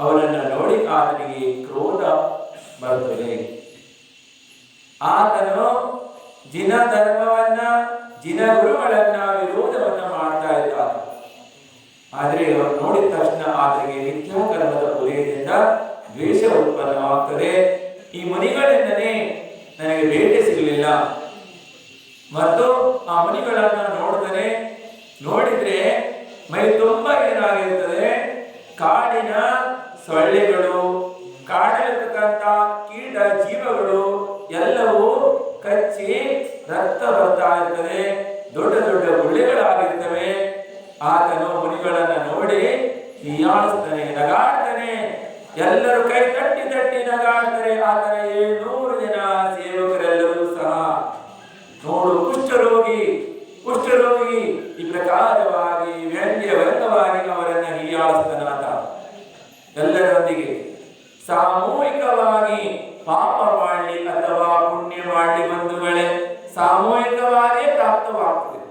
ಅವರನ್ನ ನೋಡಿ ಆತನಿಗೆ ಕ್ರೋಧ ಬರುತ್ತದೆ. ಆತನು ಜಿನ ಧರ್ಮವನ್ನ, ಜಿನ ಗುರುಗಳನ್ನ ವಿರೋಧವನ್ನ ಮಾಡ್ತಾ ಇದ್ದ. ಆದ್ರೆ ಅವರು ನೋಡಿದ ತಕ್ಷಣ ಆತನಿಗೆ ನಿತ್ಯಾಕರ್ಮದ ಉದಯದಿಂದ ದ್ವೇಷ ಉತ್ಪನ್ನವಾಗ್ತದೆ. ಈ ಮುನಿಗಳಿಂದನೇ ನನಗೆ ಬೇಟೆ ಸಿಗಲಿಲ್ಲ. ಮತ್ತು ಆ ಮುನಿಗಳನ್ನ ನೋಡಿದ್ರೆ ಮೈ ತುಂಬಾ ಏನಾಗಿರ್ತದೆ? ಕಾಡಿನ ಸೊಳ್ಳೆಗಳು, ಕಾಡಲಿರ್ತಕ್ಕಂಥ ಕೀಟ ಜೀವಗಳು ಎಲ್ಲವೂ ಕಚ್ಚಿ ರಕ್ತ ಬರ್ತಾ ಇರ್ತದೆ. ದೊಡ್ಡ ದೊಡ್ಡ ಗುಳ್ಳೆಗಳಾಗಿರ್ತವೆ. ಆತನು ಮುನಿಗಳನ್ನ ನೋಡಿ ಹೀಯಾಳಿಸ್ತಾನೆ, ನಗಾಡ್ತಾನೆ. ಎಲ್ಲರೂ ಕೈ ತಟ್ಟಿ ತಟ್ಟಿ ನಗಾಡ್ತಾರೆ. ಆತನ 700 ಜನ ಸೇವಕರೆಲ್ಲರೂ ಸಹ ಸಾಮೂಹಿಕವಾಗಿ ಅವರನ್ನ ಹೀಯಾಳಿಸ್ತನಾತ. ಎಲ್ಲರೊಂದಿಗೆ ಸಾಮೂಹಿಕವಾಗಿ ಪಾಪ ಮಾಡಲಿ ಅಥವಾ ಪುಣ್ಯ ಮಾಡಲಿ ಬಂಧುಗಳೇ, ಸಾಮೂಹಿಕವಾಗಿ ಪ್ರಾಪ್ತವಾಗ್ತದೆ.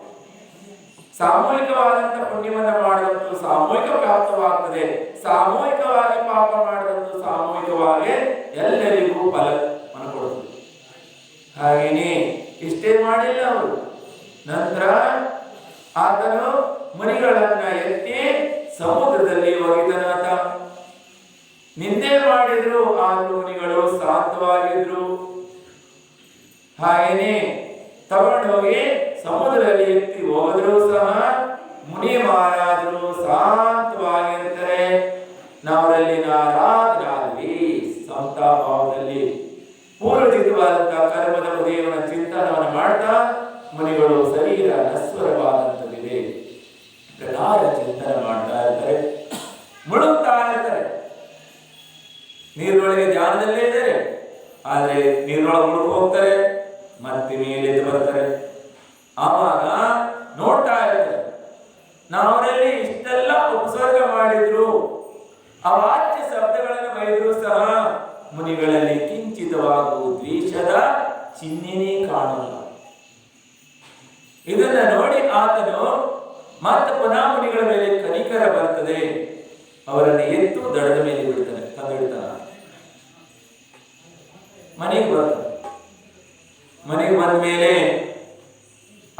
ಸಾಮೂಹಿಕವಾದಂತ ಪುಣ್ಯವನ್ನು ಮಾಡುವಂತೂ ಸಾಮೂಹಿಕ ಪ್ರಾಪ್ತವಾಗ್ತದೆ, ಸಾಮೂಹಿಕವಾಗಿ ಪಾಪ ಮಾಡುವಂತೂ ಸಾಮೂಹಿಕವಾಗಿ ಎಲ್ಲರಿಗೂ ಫಲವನ್ನು ಕೊಡುತ್ತದೆ. ಹಾಗೇನೆ ಇಷ್ಟೇ ಮಾಡಿಲ್ಲ ಅವರು. ನಂತರ ಆತನು ಮುನಿಗಳನ್ನ ಎತ್ತಿ ಸಮುದ್ರದಲ್ಲಿ ಒಗೆದನಾತ. ನಿಂದೆ ಮಾಡಿದ್ರು, ಆದರೂ ಮುನಿಗಳು ಶಾಂತವಾಗಿದ್ರು. ಹಾಗೇನೆ ತಗೊಂಡೋಗಿ ಸಮುದ್ರದಲ್ಲಿ ಎತ್ತಿ ಹೋದ್ರು ಸಹ ಮುನಿ ಮಹಾರಾಜರು ಶಾಂತವಾಗಿರ್ತಾರೆ. ನಾವರಲ್ಲಿ ನಾರಾಜರಾದ್ವಿ ಸಮತಾಭಾವದಲ್ಲಿ ಪೂರ್ವಜಿತವಾದಂತಹ ಕರ್ಮದ ದೇವನ ಚಿಂತನವನ್ನು ಮಾಡ್ತಾ ಮುನಿಗಳು ಶರೀರ ನಶ್ವರವಾದಂಥದ್ದಿದೆ ಪ್ರಕಾರ ಚಿಂತನೆ ಮಾಡ್ತಾ ಇರ್ತಾರೆ, ಮುಳುಗ್ತಾ ಇರ್ತಾರೆ. ನೀರಿನೊಳಗೆ ಧ್ಯಾನದಲ್ಲೇ ಇದ್ದಾರೆ, ಆದ್ರೆ ನೀರಿನೊಳಗೆ ಮುಳುಗು ಹೋಗ್ತಾರೆ, ಮತ್ತೆ ಮೇಲೆದ್ದು ಬರ್ತಾರೆ. ಆವಾಗ ನೋಡ್ತಾ ಇರ್ತಾರೆ, ನಾವರಲ್ಲಿ ಇಷ್ಟೆಲ್ಲ ಉಪಸರ್ಗ ಮಾಡಿದ್ರು, ಅವಾಚ್ಯ ಶಬ್ದಗಳನ್ನು ಬೈದ್ರು ಸಹ ಮುನಿಗಳಲ್ಲಿ ಕಿಂಚಿತವಾಗೂ ದ್ವೇಷದ ಚಿಹ್ನೆನೇ ಕಾಣಲ್ಲ. ಇದನ್ನ ನೋಡಿ ಆತನು ಮತ್ತೆ ಪುನಃ ಮುನಿಗಳ ಮೇಲೆ ಕನಿಕರ ಬರ್ತದೆ, ಅವರನ್ನು ಎತ್ತು ದಡದ ಮೇಲೆ ಬಿಡ್ತಾನೆ, ತಂದಿಡ್ತಾನೆ. ಮನೆಗೆ ಬರ್ತಾನೆ. ಮನೆಗೆ ಬಂದ ಮೇಲೆ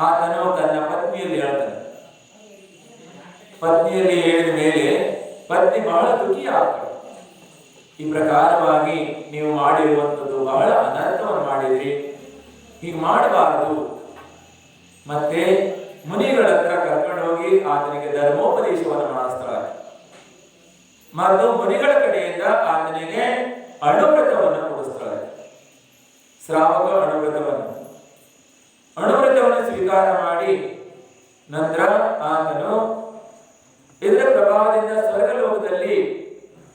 ಆತನು ತನ್ನ ಪತ್ನಿಯಲ್ಲಿ ಹೇಳ್ತಾನೆ. ಪತ್ನಿಯಲ್ಲಿ ಹೇಳಿದ ಮೇಲೆ ಪತ್ನಿ ಬಹಳ ದುಃಖಿ ಆಗ್ತಾಳೆ. ಈ ಪ್ರಕಾರವಾಗಿ ನೀವು ಮಾಡಿರುವಂಥದ್ದು ಬಹಳ ಅನರ್ಥವನ್ನು ಮಾಡಿದ್ರಿ, ಹೀಗೆ ಮಾಡಬಾರದು. ಮತ್ತೆ ಮುನಿಗಳ ಹತ್ರ ಕರ್ಕೊಂಡು ಹೋಗಿ ಆತನಿಗೆ ಧರ್ಮೋಪದೇಶವನ್ನು ಮಾಡಿಸ್ತಾಳೆ. ಮತ್ತು ಮುನಿಗಳ ಕಡೆಯಿಂದ ಆತನಿಗೆ ಅಣುವ್ರತವನ್ನು ಕೊಡಿಸ್ತಾಳೆ. ಶ್ರಾವಕ ಅಣುವ್ರತವನ್ನು ಸ್ವೀಕಾರ ಮಾಡಿ ನಂತರ ಆತನು ಇದರ ಪ್ರಭಾವದಿಂದ ಸ್ವರ್ಗಲೋಕದಲ್ಲಿ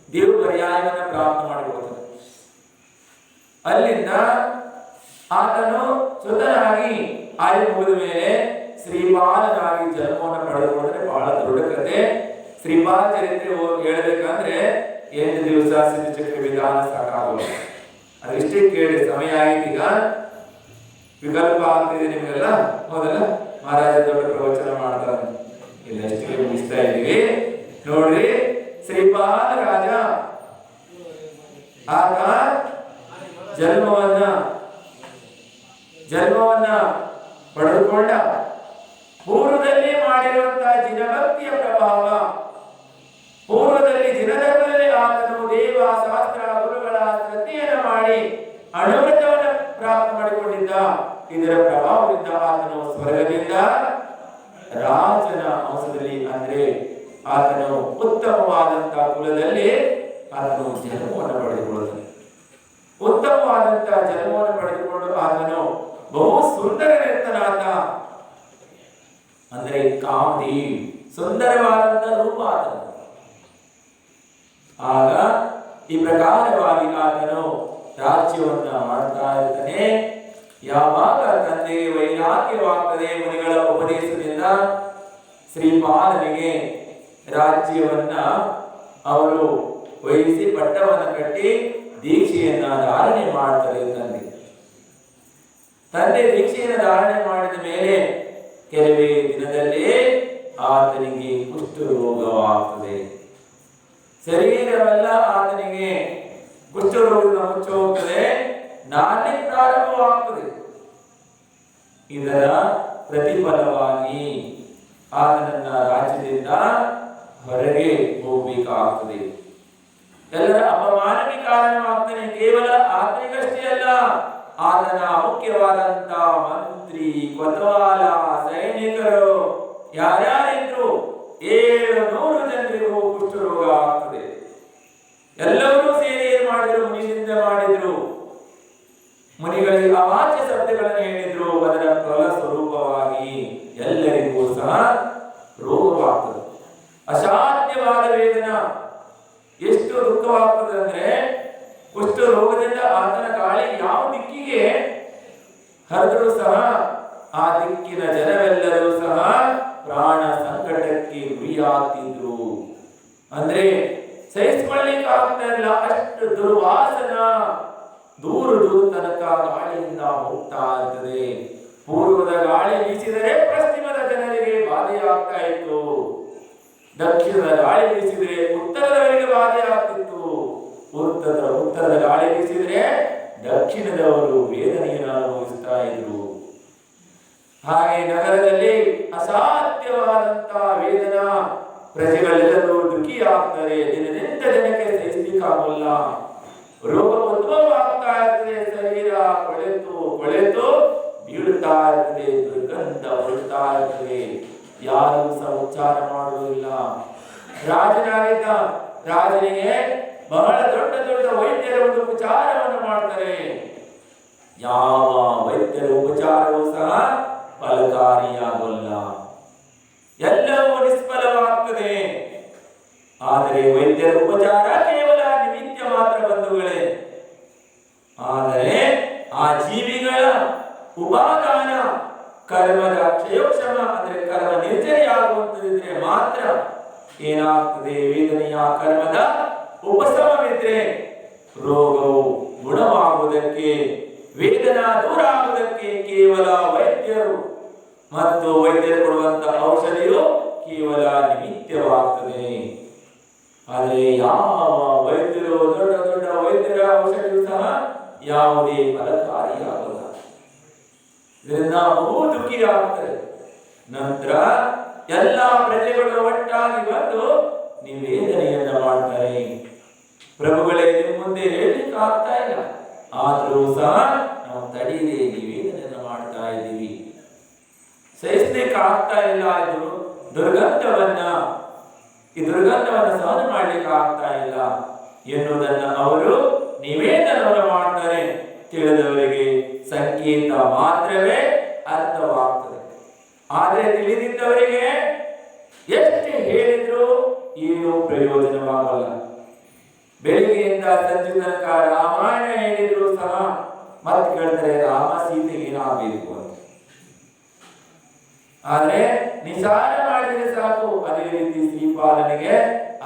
ದೇವ ಪರ್ಯಾಯವನ್ನು ಪ್ರಾಪ್ತ ಮಾಡಿಕೊಳ್ತಾನೆ. ಅಲ್ಲಿಂದ ಆತನು ಸುತನಾಗಿ ಆಯು ಮುಗಿದ ಮೇಲೆ ಶ್ರೀಪಾಲನಾಗಿ ಜನ್ಮವನ್ನು ಪಡೆದುಕೊಂಡ್ರೆ ಬಹಳ ದೊಡ್ಡ ಕಥೆ. ಶ್ರೀಪಾದ ಚರಿತ್ರೆ ಹೇಳಬೇಕಂದ್ರೆ 8 ದಿವಸ ಸಿದ್ಧಚಕ್ರ ವಿಧಾನ ಸಾಕಾಗಲ್ಲ. ಅದಿಷ್ಟೇ ಕೇಳಿ, ಸಮಯ ಆಯ್ತೀಗ, ವಿಕಲ್ಪ ಆಗ್ತಿದೆ ನಿಮಗೆಲ್ಲ. ಹೌದಲ್ಲ, ಮಹಾರಾಜ ದೊಡ್ಡ ಪ್ರವಚನ ಮಾಡ್ತಾರೆ. ಇಲ್ಲ, ಎಷ್ಟಿಗೆ ಮುಗಿಸ್ತಾ ಇದ್ದೀವಿ ನೋಡ್ರಿ. ಶ್ರೀಪಾದ ರಾಜ ಆತ ಜನ್ಮವನ್ನ ಪಡೆದುಕೊಂಡ. ಪೂರ್ವದಲ್ಲಿ ಮಾಡಿರುವಂತಹ ಜಿನಭಕ್ತಿಯ ಪ್ರಭಾವ, ಪೂರ್ವದಲ್ಲಿ ಜಿನಧರ್ಮದಲ್ಲಿ ಆತನು ದೇವ ಶಾಸ್ತ್ರ ಗುರುಗಳ ಶ್ರದ್ಧೆಯನ್ನು ಮಾಡಿ ಅಣುವ್ರತವನ್ನು ಪ್ರಾಪ್ತ ಮಾಡಿಕೊಂಡಿದ್ದ. ಇದರ ಪ್ರಭಾವದಿಂದ ಆತನು ಸ್ವರ್ಗದಿಂದ ರಾಜನ ಅಂಶದಲ್ಲಿ, ಅಂದ್ರೆ ಆತನು ಉತ್ತಮವಾದಂತಹ ಕುಲದಲ್ಲಿ ಆತನು ಜನ್ಮವನ್ನು ಪಡೆದುಕೊಳ್ಳುತ್ತಾನೆ. ಉತ್ತಮವಾದಂತಹ ಜನ್ಮವನ್ನು ಪಡೆದುಕೊಂಡು ಆತನು ಬಹು ಸುಂದರನಿರ್ತಾನಾತ. ಅಂದ್ರೆ ಕಾಮದಿ ಸುಂದರವಾದಂತಹ ರೂಪ ಆತನು. ಆಗ ಈ ಪ್ರಕಾರವಾಗಿ ಆತನು ರಾಜ್ಯವನ್ನ ಮಾಡ್ತಾ ಇರ್ತಾನೆ. ಯಾವಾಗ ತಂದೆಗೆ ವೈರಾಗ್ಯವಾಗ್ತದೆ ಮುನಿಗಳ ಉಪದೇಶದಿಂದ, ಶ್ರೀಪಾಲನಿಗೆ ರಾಜ್ಯವನ್ನ ಅವರು ವಹಿಸಿ ಪಟ್ಟವನ್ನು ಕಟ್ಟಿ ದೀಕ್ಷೆಯನ್ನ ಧಾರಣೆ ಮಾಡ್ತಾರೆ. ತಂದೆ ದೀಕ್ಷೆಯನ್ನು ಧಾರಣೆ ಮಾಡಿದ ಮೇಲೆ ಕೆಲವೇ ದಿನದಲ್ಲಿ ಆತನಿಗೆ ಕುಷ್ಠರೋಗವಾಗ್ತದೆ. ಶರೀರವೆಲ್ಲ ಆತನಿಗೆ ಕುಷ್ಠರೋಗದಿಂದ ಮುಚ್ಚಿ ಹೋಗ್ತದೆ, ನಾಟಿ ಪ್ರಾರಂಭವಾಗ್ತದೆ. ಇದರ ಪ್ರತಿಫಲವಾಗಿ ಆತನನ್ನ ರಾಜ್ಯದಿಂದ ಹೊರಗೆ ಹೋಗಬೇಕಾಗ್ತದೆ. ಎಲ್ಲರ ಅಪಮಾನಕ್ಕೆ ಕಾರಣವಾಗ್ತಾನೆ. ಕೇವಲ ಆತನಿಗಷ್ಟೇ ಅಲ್ಲ, ಆತನ ಮುಖ್ಯವಾದಂತ ಮಂತ್ರಿ, ಕೊತವಾಲ, ಸೈನಿಕರು ಯಾರ್ಯಾರಿದ್ರು 700 ಜನರಿಗೂ ಕುಷ್ಠರೋಗ ಆಗ್ತದೆ. ಎಲ್ಲರೂ ಸೇರಿ ಏನ್ ಮಾಡಿದ್ರು? ಮುನಿಯಿಂದ ಮಾಡಿದ್ರು. ಮುನಿಗಳಿಗೆ ಅವಾಚ್ಯ ಶಬ್ದಗಳನ್ನು ಹೇಳಿದ್ರು. ಅದರ ಫಲ ಸ್ವರೂಪವಾಗಿ ಎಲ್ಲರಿಗೂ ಸಹ ರೋಗವಾಗ್ತದೆ. ಅಸಾಧ್ಯವಾದ ವೇದನ, ಎಷ್ಟು ದುಃಖವಾಗ್ತದೆ ಅಂದ್ರೆ, ಕುಷ್ಠ ರೋಗದಿಂದ ಆತನ ಗಾಳಿ ಯಾವ ದಿಕ್ಕಿಗೆ ಹರಿದರೂ ಸಹ ಆ ದಿಕ್ಕಿನ ಜನವೆಲ್ಲರೂ ಸಹ ಪ್ರಾಣ ಸಂಕಟಕ್ಕೆ ನರಕಕ್ಕೆ ಗುರಿಯಾಗ್ತಿದ್ರು. ಅಂದ್ರೆ ಸಹಿಸ್ಕೊಳ್ಳಿಕ್ಕೆ ಆಗ್ತಾ ಇಲ್ಲ, ಅಷ್ಟು ದುರ್ವಾಸನ ದೂರ ದೂರ ತನಕ ಗಾಳಿಯಿಂದ ಹೋಗ್ತಾ ಇರ್ತದೆ. ಪೂರ್ವದ ಗಾಳಿ ಬೀಸಿದರೆ ಪಶ್ಚಿಮದ ಜನರಿಗೆ ಬಾಧೆಯಾಗ್ತಾ ಇತ್ತು, ದಕ್ಷಿಣದ ಗಾಳಿ ಬೀಸಿದರೆ ಉತ್ತರದವರಿಗೆ ಬಾಧೆ ಆಗ್ತಿತ್ತು, ಉತ್ತರದ ಗಾಳಿ ಬೀಸಿದರೆ ದಕ್ಷಿಣದವರು ವೇದನೆಯನ್ನು ಅನುಭವಿಸ್ತಾ ಇದ್ರು. ಹಾಗೆ ನಗರದಲ್ಲಿ ಅಸಾಧ್ಯವಾದಂತಹ ವೇದನಾ, ಪ್ರಜೆಗಳೆಲ್ಲರೂ ದುಃಖಿಯಾಗ್ತಾರೆ. ದಿನದಿಂದ ಜನಕ್ಕೆ ಸಹಿಸಲಿಕ್ಕಾಗಲ್ಲ, ರೋಗ ಉದ್ಭವ ಆಗ್ತಾ ಇರ್ತದೆ, ಶರೀರ ಕೊಳೆತು ಕೊಳೆತು ಬೀಳುತ್ತಾ ಇರ್ತದೆ, ದುರ್ಗಂಧ ಹೊರಡ್ತಾ ಇರ್ತದೆ, ಯಾರು ಸಹ ಉಚ್ಚಾರ ಮಾಡುವುದಿಲ್ಲ. ರಾಜನಾಗಿದ್ದ ರಾಜನಿಗೆ ಬಹಳ ದೊಡ್ಡ ದೊಡ್ಡ ವೈದ್ಯರ ಒಂದು ಉಪಚಾರವನ್ನು ಮಾಡ್ತಾರೆ. ಯಾವ ವೈದ್ಯರ ಉಪಚಾರವೂ ಸಹ ಫಲಕಾರಿಯಾಗಲ್ಲ, ಎಲ್ಲವೂ ನಿಷ್ಫಲವಾಗ್ತದೆ. ಆದರೆ ವೈದ್ಯರ ಉಪಚಾರ ಕೇವಲ ನಿಮಿತ್ತ ಮಾತ್ರ ಬಂಧುಗಳೇ. ಆದರೆ ಆ ಜೀವಿಗಳ ಉಪಾದಾನ ಕರ್ಮದ ಕ್ಷಯೋಕ್ಷಮ ಅಂದ್ರೆ ಕರ್ಮ ನಿರ್ಜರಿಯಾಗುವಂತದಿದ್ರೆ ಮಾತ್ರ ಏನಾಗ್ತದೆ, ವೇದನೆಯ ಕರ್ಮದ ಉಪಶಮವಿದ್ರೆ ರೋಗವು ಗುಣವಾಗುವುದಕ್ಕೆ, ವೇದನಾ ದೂರ ಆಗುವುದಕ್ಕೆ ಕೇವಲ ವೈದ್ಯರು ಮತ್ತು ವೈದ್ಯರು ಕೊಡುವಂತಹ ಔಷಧಿಯು ಕೇವಲ ನಿಮಿತ್ತವಾಗ್ತದೆ. ಆದರೆ ಯಾವ ವೈದ್ಯರು, ದೊಡ್ಡ ದೊಡ್ಡ ವೈದ್ಯರ ಔಷಧಿಯು ಸಹ ಯಾವುದೇ ಫಲಕಾರಿಯಾಗಲ್ಲ. ಇದರಿಂದ ಬಹು ದುಃಖಿಯಾಗ್ತದೆ. ನಂತರ ಎಲ್ಲ ಪ್ರಜೆಗಳು ಒಟ್ಟಾಗಿ ಬಂದು ನಿವೇದನೆಯನ್ನ ಮಾಡ್ತಾರೆ. ಪ್ರಭುಗಳೇ, ನಿಮ್ಮ ಮುಂದೆ ಹೇಳಲಿಕ್ಕೆ ಆಗ್ತಾ ಇಲ್ಲ, ಆದ್ರೂ ಸಹ ನಾವು ತಡೀರಿ ನಿವೇದನೆಯನ್ನ ಮಾಡ್ತಾ ಇದ್ದೀವಿ, ಸಹಿಸ್ಲಿಕ್ಕೆ ಆಗ್ತಾ ಇಲ್ಲ, ಇದು ಈ ದುರ್ಗಂಧವನ್ನ ಸಹನ ಮಾಡ್ಲಿಕ್ಕೆ ಆಗ್ತಾ ಇಲ್ಲ ಎನ್ನುವುದನ್ನ ಅವರು ನಿವೇದನವನ್ನು ಮಾಡ್ತಾರೆ. ತಿಳಿದವರಿಗೆ ಸಂಕೇತ ಮಾತ್ರವೇ ಅರ್ಥವಾಗ್ತದೆ, ಆದರೆ ತಿಳಿದಿದ್ದವರಿಗೆ ಎಷ್ಟು ಹೇಳಿದ್ರು ಏನು ಪ್ರಯೋಜನವಾಗಲ್ಲ. ಬೆಳಿಗ್ಗೆಯಿಂದ ಸಂಜೆ ತನಕ ರಾಮಾಯಣ ಹೇಳಿದ್ರು ಸಹ ಮತ್ತೆ ಕೇಳ್ತಾರೆ ರಾಮ ಸೀತೆ ಏನಾಗಬೇಕು ಅಂತ. ಆದ್ರೆ ನಿಸಾರ ಮಾಡಿದ್ರೆ ಸಾಕು, ಅದೇ ರೀತಿ ಶ್ರೀಪಾಲನಿಗೆ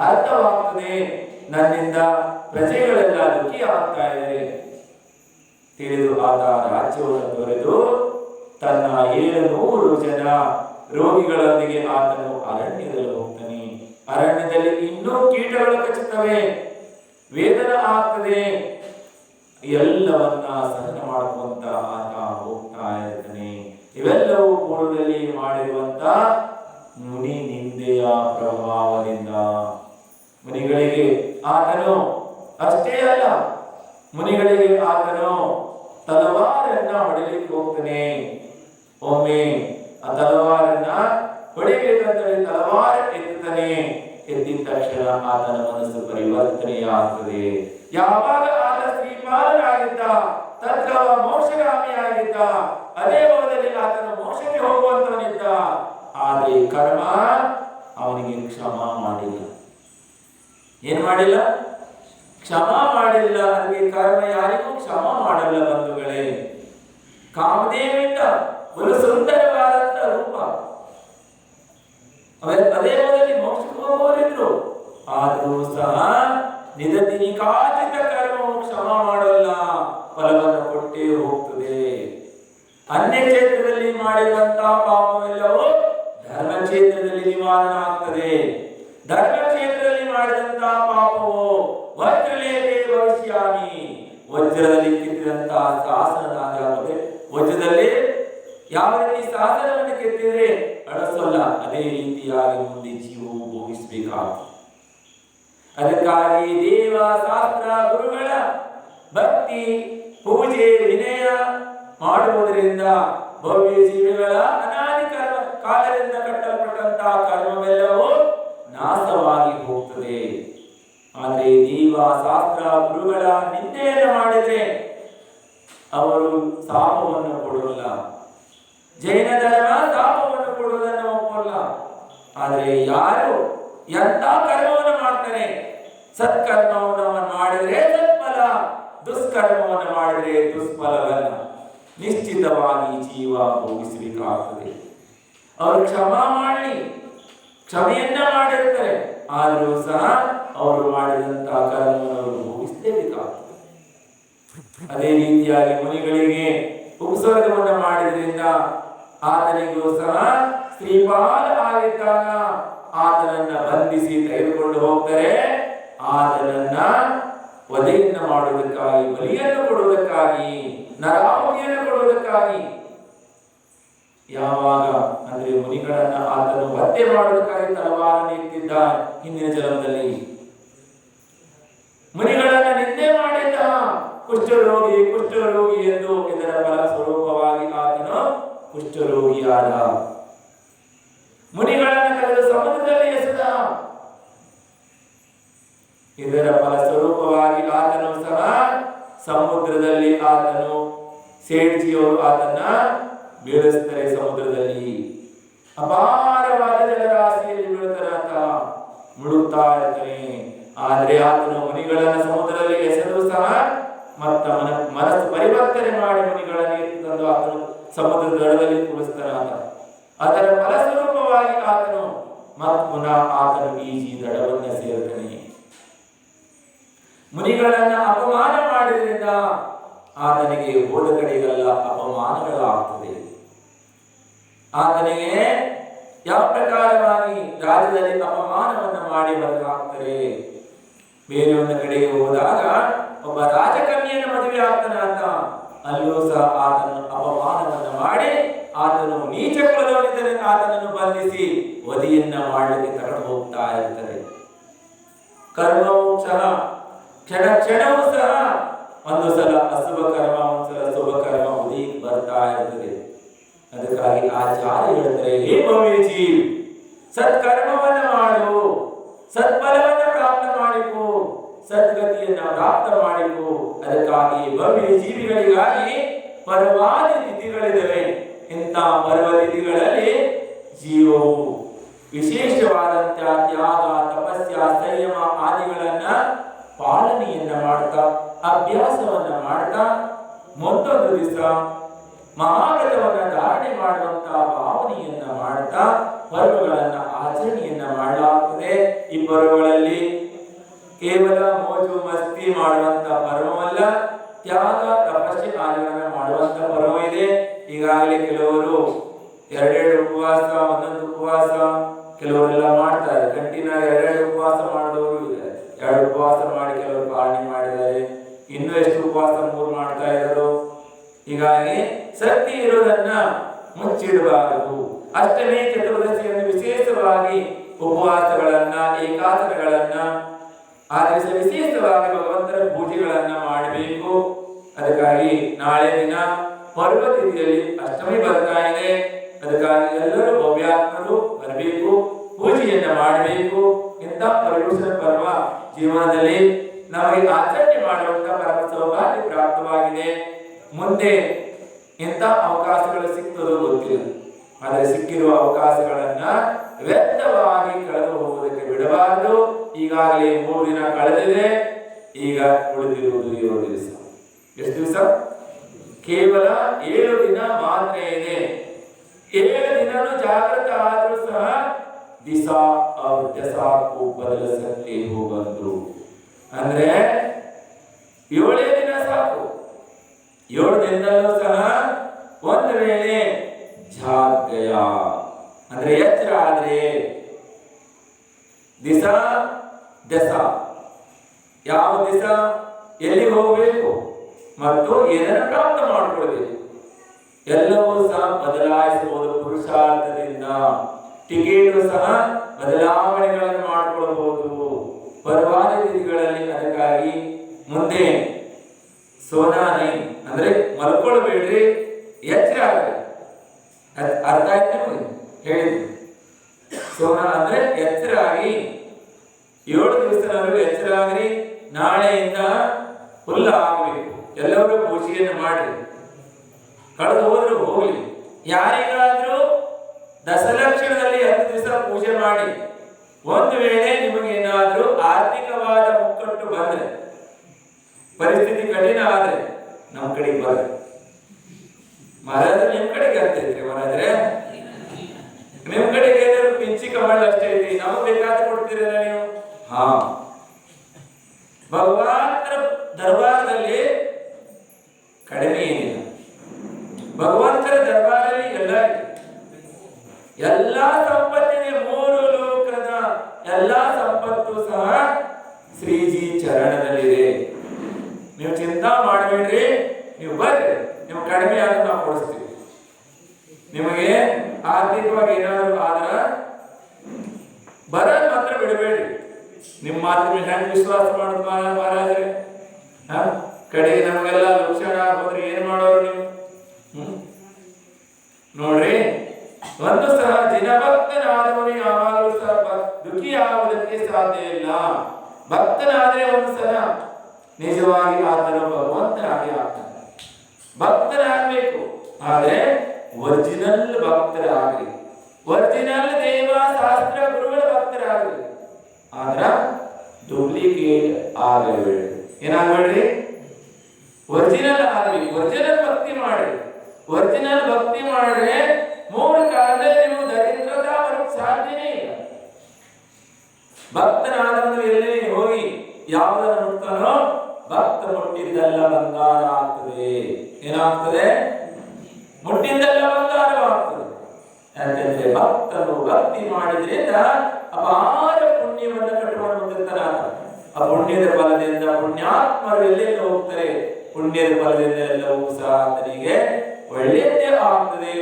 ಅರ್ಥವಾಗ್ತದೆ, ನನ್ನಿಂದ ಪ್ರಜೆಗಳೆಲ್ಲ ದುಃಖಿ ಆಗ್ತಾ ಇದ್ದಾರೆ. ತಿಳಿದು ಆತ ರಾಜ್ಯವನ್ನು ತೊರೆದು ತನ್ನ 700 ಜನ ರೋಗಿಗಳೊಂದಿಗೆ ಆತನು ಅರಣ್ಯದಲ್ಲಿ ಹೋಗ್ತಾನೆ. ಅರಣ್ಯದಲ್ಲಿ ಇನ್ನೂ ಕೀಟಗಳು ಕಚ್ಚುತ್ತವೆ, ವೇದನ ಆಗ್ತದೆ, ಎಲ್ಲವನ್ನ ಸಹನ ಮಾಡುವಂತ ಆತ ಹೋಗ್ತಾ ಇರ್ತಾನೆ. ಇವೆಲ್ಲವೂ ಪೂರ್ವದಲ್ಲಿ ಮಾಡಿರುವಂತ ಮುನಿ ನಿಂದೆಯ ಪ್ರಭಾವದಿಂದ ಮುನಿಗಳಿಗೆ ಆತನು ಅಷ್ಟೇ ಅಲ್ಲ, ಮುನಿಗಳಿಗೆ ಆತನು ತಲವಾರನ್ನ ಹೊಡೆಯಲಿಕ್ಕೆ ಹೋಗ್ತಾನೆ. ಒಮ್ಮೆ ಆ ತಲವಾರನ್ನ ಹೊಡೆಯಬೇಕಂತೇಳಿ ತಲವಾರ ಎತ್ತುತ್ತಾನೆ. ಎದ್ದಿದ ತಕ್ಷಣ ಆತನ ಮನಸ್ಸು ಪರಿವರ್ತನೆಯಾಗ್ತದೆ. ಯಾವಾಗ ಆತ ಶ್ರೀಪಾಲನಾಗಿದ್ದ, ತದ್ಗವ ಮೋಕ್ಷಗಾಮಿಯಾಗಿದ್ದ, ಅದೇ ಭಾವದಲ್ಲಿ ಆತನು ಮೋಕ್ಷಕ್ಕೆ ಹೋಗುವಂತವನಿದ್ದ. ಆದರೆ ಕರ್ಮ ಅವನಿಗೆ ಕ್ಷಮ ಮಾಡಿಲ್ಲ. ಏನ್ ಮಾಡಿಲ್ಲ? ಕ್ಷಮ ಮಾಡಿಲ್ಲ. ಅದಕ್ಕೆ ಕರ್ಮ ಯಾರಿಗೂ ಕ್ಷಮ ಮಾಡಲ್ಲ ಬಂಧುಗಳೇ. ಕಾಮದೇವಿಂದ ಒಂದು ಸುಂದರವಾದಂತ ರೂಪ, ಅದೇ ಮೊದಲೇ ಮೋಕ್ಷಕ್ಕೆ ಹೋಗುವವರಿದ್ರು, ಆದರೂ ಸಹ ನಿಕಾಚಿತ ಕರ್ಮವು ಕ್ಷಮ ಮಾಡಲ್ಲ, ಫಲವನ್ನು ಕೊಟ್ಟೇ ಹೋಗ್ತದೆ. ಅನ್ಯ ಕ್ಷೇತ್ರದಲ್ಲಿ ಮಾಡಿರುವಂತಹ ಪಾಪವೆಲ್ಲವೂ ಧರ್ಮ ಕ್ಷೇತ್ರದಲ್ಲಿ ನಿವಾರಣೆ ಆಗ್ತದೆ. ಧರ್ಮ ಕ್ಷೇತ್ರದಲ್ಲಿ ಮಾಡಿದಂತಹ ಪಾಪವು ವಜ್ರಲೇಪೇ ಭವಿಷ್ಯಾಮಿ, ವಜ್ರದಲ್ಲಿ ಕೆತ್ತಿದಂತಹ ಶಾಸನದಾಗುತ್ತೆ. ವಜ್ರದಲ್ಲಿ ಯಾವ ರೀತಿ ಶಾಸನವನ್ನು ಕೆತ್ತಿದ್ರೆ ಅಳಸಲ್ಲ, ಅದೇ ರೀತಿಯಾಗಿ ಮುಂದೆ ಜೀವವು ಭೋಗಿಸಬೇಕಾಗ್ತದೆ. ಅದಕ್ಕಾಗಿ ದೇವ ಶಾಸ್ತ್ರ ಗುರುಗಳ ಭಕ್ತಿ ಪೂಜೆ ವಿನಯ ಮಾಡುವುದರಿಂದ ಭವ್ಯ ಜೀವಿಗಳ ಅನಾದಿ ಕಾಲದಿಂದ ಕಟ್ಟಲ್ಪಟ್ಟಂತಹ ಕರ್ಮವೆಲ್ಲವೂ ನಾಶವಾಗಿ ಹೋಗ್ತದೆ. ಆದರೆ ದೇವ ಶಾಸ್ತ್ರ ಗುರುಗಳ ನಿಂದೆಯನ್ನು ಮಾಡಿದರೆ ಅವರು ಶಾಪವನ್ನು ಕೊಡಲ್ಲ. ಜೈನ ಧರ್ಮ ಶಾಪವನ್ನು ಕೊಡುವುದನ್ನು ಒಪ್ಪಲ್ಲ. ಆದರೆ ಯಾರು ಎಂತ ಕರ್ಮವನ್ನು ಮಾಡ್ತಾರೆ, ಸತ್ಕರ್ಮವನ್ನು ಮಾಡಿದರೆ ಸತ್ಫಲ, ದುಷ್ಕರ್ಮವನ್ನು ಮಾಡಿದರೆ ದುಷ್ಫಲವಲ್ಲ, ನಿಶ್ಚಿತವಾಗಿ ಜೀವ ಭೋಗಿಸಬೇಕಾಗ್ತದೆ. ಅವರು ಕ್ಷಮ ಮಾಡಲಿ, ಕ್ಷಮೆಯನ್ನ ಮಾಡಿರ್ತಾರೆ, ಆದರೂ ಸಹ ಅವರು ಮಾಡಿದಂತಹ ಕರ್ಮವನ್ನು ಅವರು ಭೋಗಿಸಲೇಬೇಕಾಗ್ತದೆ. ಅದೇ ರೀತಿಯಾಗಿ ಮುನಿಗಳಿಗೆ ಉಪಸರ್ಗವನ್ನು ಮಾಡಿದ್ರಿಂದ ಆತನಿಗೂ ಸಹ ಶ್ರೀಪಾದ ಆಗಿದ್ದಾಗ ಆತನನ್ನ ಬಂಧಿಸಿ ತೆಗೆದುಕೊಂಡು ಹೋಗ್ತಾರೆ. ಆತನನ್ನ ವಧೆಯನ್ನ ಮಾಡುವುದಕ್ಕಾಗಿ, ಬಲಿಯನ್ನು ಕೊಡುವುದಕ್ಕಾಗಿ, ನರಾಹುತಿಯನ್ನು ಕೊಡುವುದಕ್ಕಾಗಿ, ಯಾವಾಗ ಅಂದ್ರೆ ಮುನಿಗಳನ್ನ ಆತನು ಹತ್ಯೆ ಮಾಡುವುದಕ್ಕಾಗಿ ತಲವಾರನ್ನು ಎತ್ತಿದ್ದ. ಹಿಂದಿನ ಜನ್ಮದಲ್ಲಿ ಮುನಿಗಳನ್ನ ನಿಂದೆ ಮಾಡಿದ್ದ. ಕುಷ್ಠರೋಗಿ ಕುಷ್ಠರೋಗಿ ಎಂದು ಇದರ ಫಲ ಸ್ವರೂಪವಾಗಿ ಆತನು ಕುಷ್ಠರೋಗಿಯಾದ. ಮುನಿಗಳನ್ನ ಕರೆದು ಸಮುದ್ರದಲ್ಲಿ ಎಸೆದ. ಇದರ ಫಲ ಸ್ವರೂಪವಾಗಿ ಆತನು ಸಹ ಸಮುದ್ರದಲ್ಲಿ ಆತನು ಸೇಡ್ಜಿಯವರು ಆತನ ಬೀಳಿಸ್ತಾರೆ. ಸಮುದ್ರದಲ್ಲಿ ಅಪಾರವಾದ ಜಲರಾಶಿಯಲ್ಲಿ ಬೀಳುತ್ತಾನಾತ, ಮುಳುಗ್ತಾ ಇರ್ತಾನೆ. ಆದ್ರೆ ಆತನು ಮುನಿಗಳನ್ನ ಸಮುದ್ರದಲ್ಲಿ ಎಸೆದು ಸಹ ಮತ್ತ ಮನಸ್ಸು ಪರಿವರ್ತನೆ ಮಾಡಿ ಮುನಿಗಳನ್ನ ತಂದು ಆತನು ಸಮುದ್ರ ದಡದಲ್ಲಿ ಕುಳಿಸ್ತಾನಾತ. ಅದರ ಫಲಸ್ವರೂಪವಾಗಿ ಆತನು ಮತ್ ಪುನಃ ಆತನು ಈಜಿ ದಡವನ್ನ ಸೇರ್ತಾನೆ. ಮುನಿಗಳನ್ನ ಅಪಮಾನ ಮಾಡಿದ್ರಿಂದ ಆತನಿಗೆ ಹೋದ ಕಡೆಗೆಲ್ಲ ಅಪಮಾನಗಳಾಗ್ತದೆ. ಆತನಿಗೆ ಯಾವ ಪ್ರಕಾರವಾಗಿ ರಾಜ್ಯದಲ್ಲಿ ಅಪಮಾನವನ್ನು ಮಾಡಿ ಹೊರಗಾಗ್ತಾರೆ. ಬೇರೆ ಒಂದು ಕಡೆಗೆ ಹೋದಾಗ ಒಬ್ಬ ರಾಜಕನ್ಯೆಯನ್ನು ಮದುವೆ ಆಗ್ತಾನೆ ಅಂತ, ಅಲ್ಲೂ ಸಹ ಆತನ ಅಪಮಾನವನ್ನು ಮಾಡಿ ಆತನು ನೀಚ ಕುಲದವನಿದ್ದರೆ ಆತನನ್ನು ಬಂಧಿಸಿ ವಧಿಯನ್ನ ಮಾಡಲಿಕ್ಕೆ ತಗೊಂಡು ಹೋಗ್ತಾ ಇರ್ತಾರೆ. ಕರ್ಮವು ಸಹ ಕ್ಷಣ ಕ್ಷಣವೂ ಸಹ ಒಂದು ಸಲ ಅಶುಭ ಕರ್ಮ, ಒಂದ್ಸಲ ಶುಭ ಕರ್ಮ ಉದಿ ಬರ್ತಾ ಇರ್ತದೆ. ಅದಕ್ಕಾಗಿ ಆಚಾರ್ಯ ಹೇಳ್ತಾರೆ, ಹೇ ಭವೇಜಿ, ಸತ್ಕರ್ಮವನ್ನ ಮಾಡು, ಸತ್ಫಲವನ್ನ ಪ್ರಾಪ್ತ ಮಾಡಿಕೋ, ಸದ್ಗತಿಯನ್ನ ಪ್ರಾಪ್ತ ಮಾಡಿಕೋ. ಅದಕ್ಕಾಗಿ ಭವ್ಯ ಜೀವಿಗಳಿಗಾಗಿ ಪರ್ವಾದಿ ತಿಥಿಗಳಿವೆ. ಇಂಥ ಪರ್ವ ತಿಥಿಗಳಲ್ಲಿ ಜೀವವು ವಿಶೇಷವಾದಂತಹ ತ್ಯಾಗ, ತಪಸ್ಯ, ಸಂಯಮ ಆದಿಗಳನ್ನ ಪಾಲನೆಯನ್ನ ಮಾಡ್ತಾ, ಅಭ್ಯಾಸವನ್ನ ಮಾಡ್ತಾ, ಮತ್ತೊಂದು ದಿವಸ ಮಹಾವ್ರತವನ್ನ ಧಾರಣೆ ಮಾಡುವಂತಹ ಭಾವನೆಯನ್ನ ಮಾಡ್ತಾ ಪರ್ವಗಳನ್ನ ಆಚರಣೆಯನ್ನ ಮಾಡಲಾಗ್ತದೆ. ಈ ಪರ್ವಗಳಲ್ಲಿ ಕೇವಲ ಮೋಜು ಮಸ್ತಿ ಮಾಡುವಂತ ಪರ್ವವಲ್ಲ, ತ್ಯಾಗ ತಪಸ್ಸೆ ಆಚರಣೆ ಮಾಡುವಂತ ಪರ್ವ ಇದೆ. ಈಗಾಗಲೇ ಕೆಲವರು ಎರಡೆರಡು ಉಪವಾಸ, ಒಂದೊಂದು ಉಪವಾಸ ಕೆಲವರೆಲ್ಲ ಮಾಡ್ತಾರೆ. ಕಂಟಿನ್ಯೂ ಎರಡೆರಡು ಉಪವಾಸ ಮಾಡಿದವರು ಇದ್ದಾರೆ. 2 ಉಪವಾಸ ಮಾಡಿ ಕೆಲವರು ಪಾಲನೆ ಮಾಡಿದ್ದಾರೆ. ಇನ್ನೂ ಎಷ್ಟು ಉಪವಾಸ 3 ಮಾಡ್ತಾ ಇದ್ದಾರೆ. ಹೀಗಾಗಿ ಶಕ್ತಿ ಇರೋದನ್ನ ಮುಚ್ಚಿಡಬಾರದು. ಅಷ್ಟಮಿ ಚತುರ್ದಶಿಯನ್ನು ವಿಶೇಷವಾಗಿ ಉಪವಾಸಗಳನ್ನ, ಏಕಾದಶಗಳನ್ನ ಆಚರಿಸಿ ವಿಶೇಷವಾಗಿ ಭಗವಂತನ ಪೂಜೆಗಳನ್ನ ಮಾಡಬೇಕು. ಅದಕ್ಕಾಗಿ ನಾಳೆ ದಿನ ಪರ್ವ ತಿಥಿಯಲ್ಲಿ ಅಷ್ಟಮಿ ಬರ್ತಾ ಇದೆ. ಅದಕ್ಕಾಗಿ ಎಲ್ಲರೂ ಭವ್ಯಾತ್ಮರು ಬರಬೇಕು, ಪೂಜೆಯನ್ನ ಮಾಡಬೇಕು. ಇಂಥ ಪರಿಪುರುಷ ಪರ್ವ ಜೀವನದಲ್ಲಿ ನಮಗೆ ಆಚರಣೆ ಮಾಡುವಂತಹ ಪರಮ ಸೌಭಾಗ್ಯ ಪ್ರಾಪ್ತವಾಗಿದೆ. ಮುಂದೆ ಇಂಥ ಅವಕಾಶಗಳು ಸಿಗ್ತದೋ ಗೊತ್ತಿಲ್ಲ. ಆದರೆ ಸಿಕ್ಕಿರುವ ಅವಕಾಶಗಳನ್ನ ವ್ಯರ್ಥವಾಗಿ ಕಳೆದು ಹೋಗುವುದಕ್ಕೆ ಬಿಡಬಾರದು. ಈಗಾಗಲೇ 3 ದಿನ ಕಳೆದಿದೆ. ಈಗ ಉಳಿದಿರುವುದು 7 ದಿವಸ. ಎಷ್ಟು ದಿವಸ? ಕೇವಲ 7 ದಿನ ಮಾತ್ರ ಇದೆ. 7 ದಿನನೂ ಜಾಗೃತ ಆದರೂ ಸಹ ದಿಸಾ ದಸಾಕು ಬದಲಿಸಕ್ಕೆ ಹೋಗಂದ್ರು. ಅಂದ್ರೆ 7 ದಿನ ಸಾಕು. 7 ದಿನದಲ್ಲೂ ಸಹ ಒಂದು ವೇಳೆ ಜಾಗಯ ಅಂದ್ರೆ ಎಚ್ಚರ ಆದ್ರೆ ದಿಸ ದಸ, ಯಾವ ದಿಸ ಎಲ್ಲಿ ಹೋಗಬೇಕು ಮತ್ತು ಏನನ್ನು ಪ್ರಾಪ್ತ ಮಾಡಿಕೊಳ್ಬೇಕು ಎಲ್ಲವೂ ಸಹ ಬದಲಾಯಿಸಬಹುದು. ಪುರುಷಾರ್ಥದಿಂದ ಟಿಕೆಟ್ ಸಹ ಬದಲಾವಣೆಗಳನ್ನು ಮಾಡಿಕೊಳ್ಳಬಹುದು ಪರ್ವಾದಿ ತಿಥಿಗಳಲ್ಲಿ. ಅದಕ್ಕಾಗಿ ಮುಂದೆ ಸೋನಾನೈ ಅಂದ್ರೆ ಮಲ್ಕೊಳ್ಬೇಡ್ರಿ, ಎಚ್ಚರ ಆಗಲಿ. ಅರ್ಥ ಆಯ್ತು ನಿಮಗೆ ಹೇಳಿದ್ವಿ. ಸೋನಾ ಅಂದ್ರೆ ಎಚ್ಚರ ಆಗಿ 7 ದಿವಸದವರೆಗೂ ಎಚ್ಚರ ಆಗ್ರಿ. ನಾಳೆಯಿಂದ ಫುಲ್ ಆಗಬೇಕು. ಎಲ್ಲರೂ ಪೂಜೆಯನ್ನು ಮಾಡ್ರಿ. ಕಳೆದು ಹೋದ್ರು ಹೋಗ್ಲಿ. ಯಾರಿಗಾದ್ರೂ ದಶಲಕ್ಷಣದಲ್ಲಿ 10 ದಿವಸ ಪೂಜೆ ಮಾಡಿ. ಒಂದು ವೇಳೆ ನಿಮಗೇನಾದ್ರೂ ಆರ್ಥಿಕವಾದ ಮುಕ್ಕಟ್ಟು ಬಂದ್ರೆ, ಪರಿಸ್ಥಿತಿ ಕಠಿಣ ಆದ್ರೆ ನಮ್ಮ ಕಡೆಗೆ ಬರ್ರಿ. ಮಹಾರಾಜರು ನಿಮ್ ಕಡೆಗೆ ಅಂತ ಇದ್ರಿ, ಮಹಾರಾಜ್ರೆ ನಿಮ್ ಕಡೆಗೆ ಏನಾದ್ರು ಪಿಂಚಿ ಕಮಲ್ ಅಷ್ಟೇ ಕೊಡ್ತೀರಲ್ಲ ನೀವು? ಹಾ, ಭಗವಂತನ ದರ್ಬಾರದಲ್ಲಿ ಕಡಿಮೆ ಏನಿಲ್ಲ. ಭಗವಂತನ ದರ್ಬಾರದಲ್ಲಿ ಎಲ್ಲ ಎಲ್ಲಾ ಸಂಪತ್ತಿದೆ. ಮೂರು ಲೋಕದ ಎಲ್ಲಾ ಸಂಪತ್ತು ಸಹ ಶ್ರೀಜಿ ಚರಣದಲ್ಲಿದೆ. ನೀವು ಚಿಂತಾ ಮಾಡಬೇಡ್ರಿ, ನೀವು ಬರ್ರಿ, ನೀವು ಕಡಿಮೆ ಆದ್ರೂ ನಾವು ಕೊಡಿಸ್ತೀವಿ. ನಿಮಗೆ ಆರ್ಥಿಕವಾಗಿ ಏನಾದ್ರು ಆದ್ರ ಬರೋದು ಮಾತ್ರ ಬಿಡಬೇಡ್ರಿ. ನಿಮ್ಮ ಮಾತು ಮೇಲೆ ಹೆಂಗ್ ವಿಶ್ವಾಸ ಮಾಡೋದು ಮಹಾರಾಜರೇ? ಕಡೆಗೆ ನಮಗೆಲ್ಲ ಲಕ್ಷಣ ಹೋದ್ರೆ ಏನ್ ಮಾಡೋರು ನೀವು? ನೋಡ್ರಿ, ಒಂದು ಸಹ ದಿನಭಕ್ತನಾದವನು ಯಾವಾಗಲೂ ಸಹ ದುಃಖಿ ಆಗುವುದಕ್ಕೆ ಸಾಧ್ಯ ಇಲ್ಲ. ಭಕ್ತನಾದ್ರೆ ಒಂದು ಸಲ ನಿಜವಾಗಿ ಆತನು ಭಗವಂತನಾಗಿ ಆಗ್ತಾನೆ. ಭಕ್ತರಾಗಬೇಕು, ಆದ್ರೆ ಒರಿಜಿನಲ್ ಭಕ್ತರಾಗ್ರಿ. ಒರಿಜಿನಲ್ ದೇವ ಶಾಸ್ತ್ರ ಗುರುಗಳ ಭಕ್ತರಾಗ್ರಿ. ಆದ್ರ ಡೂಪ್ಲಿಕೇಟ್ ಆಗಬೇಡ್ರಿ. ಏನಾಗಬೇಡ್ರಿ? ಒರಿಜಿನಲ್ ಆಗ್ಬೇಕು. ಒರಿಜಿನಲ್ ಭಕ್ತಿ ಮಾಡ್ರಿ. ಒರಿಜಿನಲ್ ಭಕ್ತಿ ಮಾಡ್ರೆ ಮೂರು ಕಾಲದಲ್ಲಿ ನೀವು ದರಿದ್ರದ ಬರೋಕ್ ಸಾಧ್ಯನೇ ಇಲ್ಲ. ಭಕ್ತನಾದವನು ಎಲ್ಲಿ ಹೋಗಿ ಯಾವುದನ್ನು ಮುಟ್ತಾನೋ ಭಕ್ತ ಮುಟ್ಟಿದ್ದೆಲ್ಲ ಬಂಗಾರ ಆಗ್ತದೆ. ಏನಾಗ್ತದೆ? ಮುಟ್ಟಿದ್ದೆಲ್ಲ ಬಂಗಾರವಾಗ್ತದೆ. ಯಾಕಂದ್ರೆ ಭಕ್ತನು ಭಕ್ತಿ ಮಾಡಿದ್ರಿಂದ ಅಪಾರ ಪುಣ್ಯವನ್ನು ಕಟ್ಟಿಕೊಂಡು ಬಂದಿರ್ತಾನೆ. ಆ ಪುಣ್ಯದ ಬಲದಿಂದ ಪುಣ್ಯಾತ್ಮರು ಎಲ್ಲೆಲ್ಲ ಹೋಗ್ತಾರೆ. ಪುಣ್ಯದ ಬಲದಿಂದ ಎಲ್ಲವೂ ಸಹ ಆತನಿಗೆ ಒಳ್ಳೆಯದೇ ಆಗ್ತದೆ.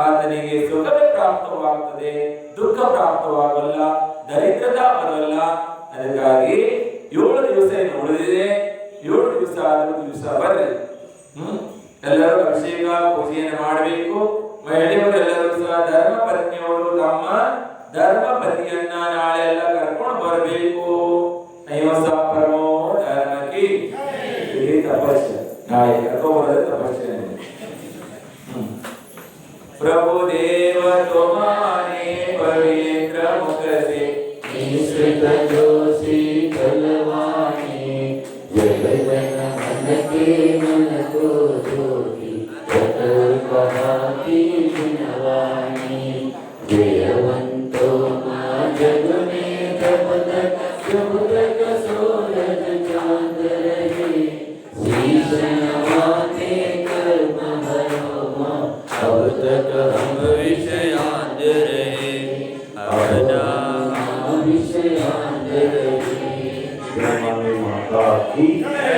ಆತನಿಗೆ ಸುಖವೇ ಪ್ರಾಪ್ತವಾಗ್ತದೆ, ದುಃಖ ಪ್ರಾಪ್ತವಾಗಲ್ಲ, ದರಿದ್ರದ ಬರಲ್ಲ. ಅದಕ್ಕಾಗಿ 7 ದಿವಸ ಏನು ಉಳಿದಿದೆ, 7 ದಿವಸ ಆದರೂ ದಿವಸ ಬರ್ರಿ. ಎಲ್ಲರೂ ಅಭಿಷೇಕ ಪೂಜೆಯನ್ನು ಮಾಡಬೇಕು. ಮಹಿಳೆಯರೆಲ್ಲರೂ ಸಹ ಧರ್ಮ ಪತ್ನಿಯವರು ತಮ್ಮ ಧರ್ಮ ಪತಿಯನ್ನ ನಾಳೆ ಎಲ್ಲ ಕರ್ಕೊಂಡು ಬರಬೇಕು. ಅಹಿಂಸಾ ಪರಮೋ ಧರ್ಮಕ್ಕೆ ತಪಸ್ಸೆ ನಾಳೆ ಕರ್ಕೊಂಡ್ಬರೋದು ತಪಸ್ಸೆ. प्रभु देव तुम्हारे पवित्र मुख से निश्चित जोशी कलवाणी जय जन मन के मन को ज्योति कहा की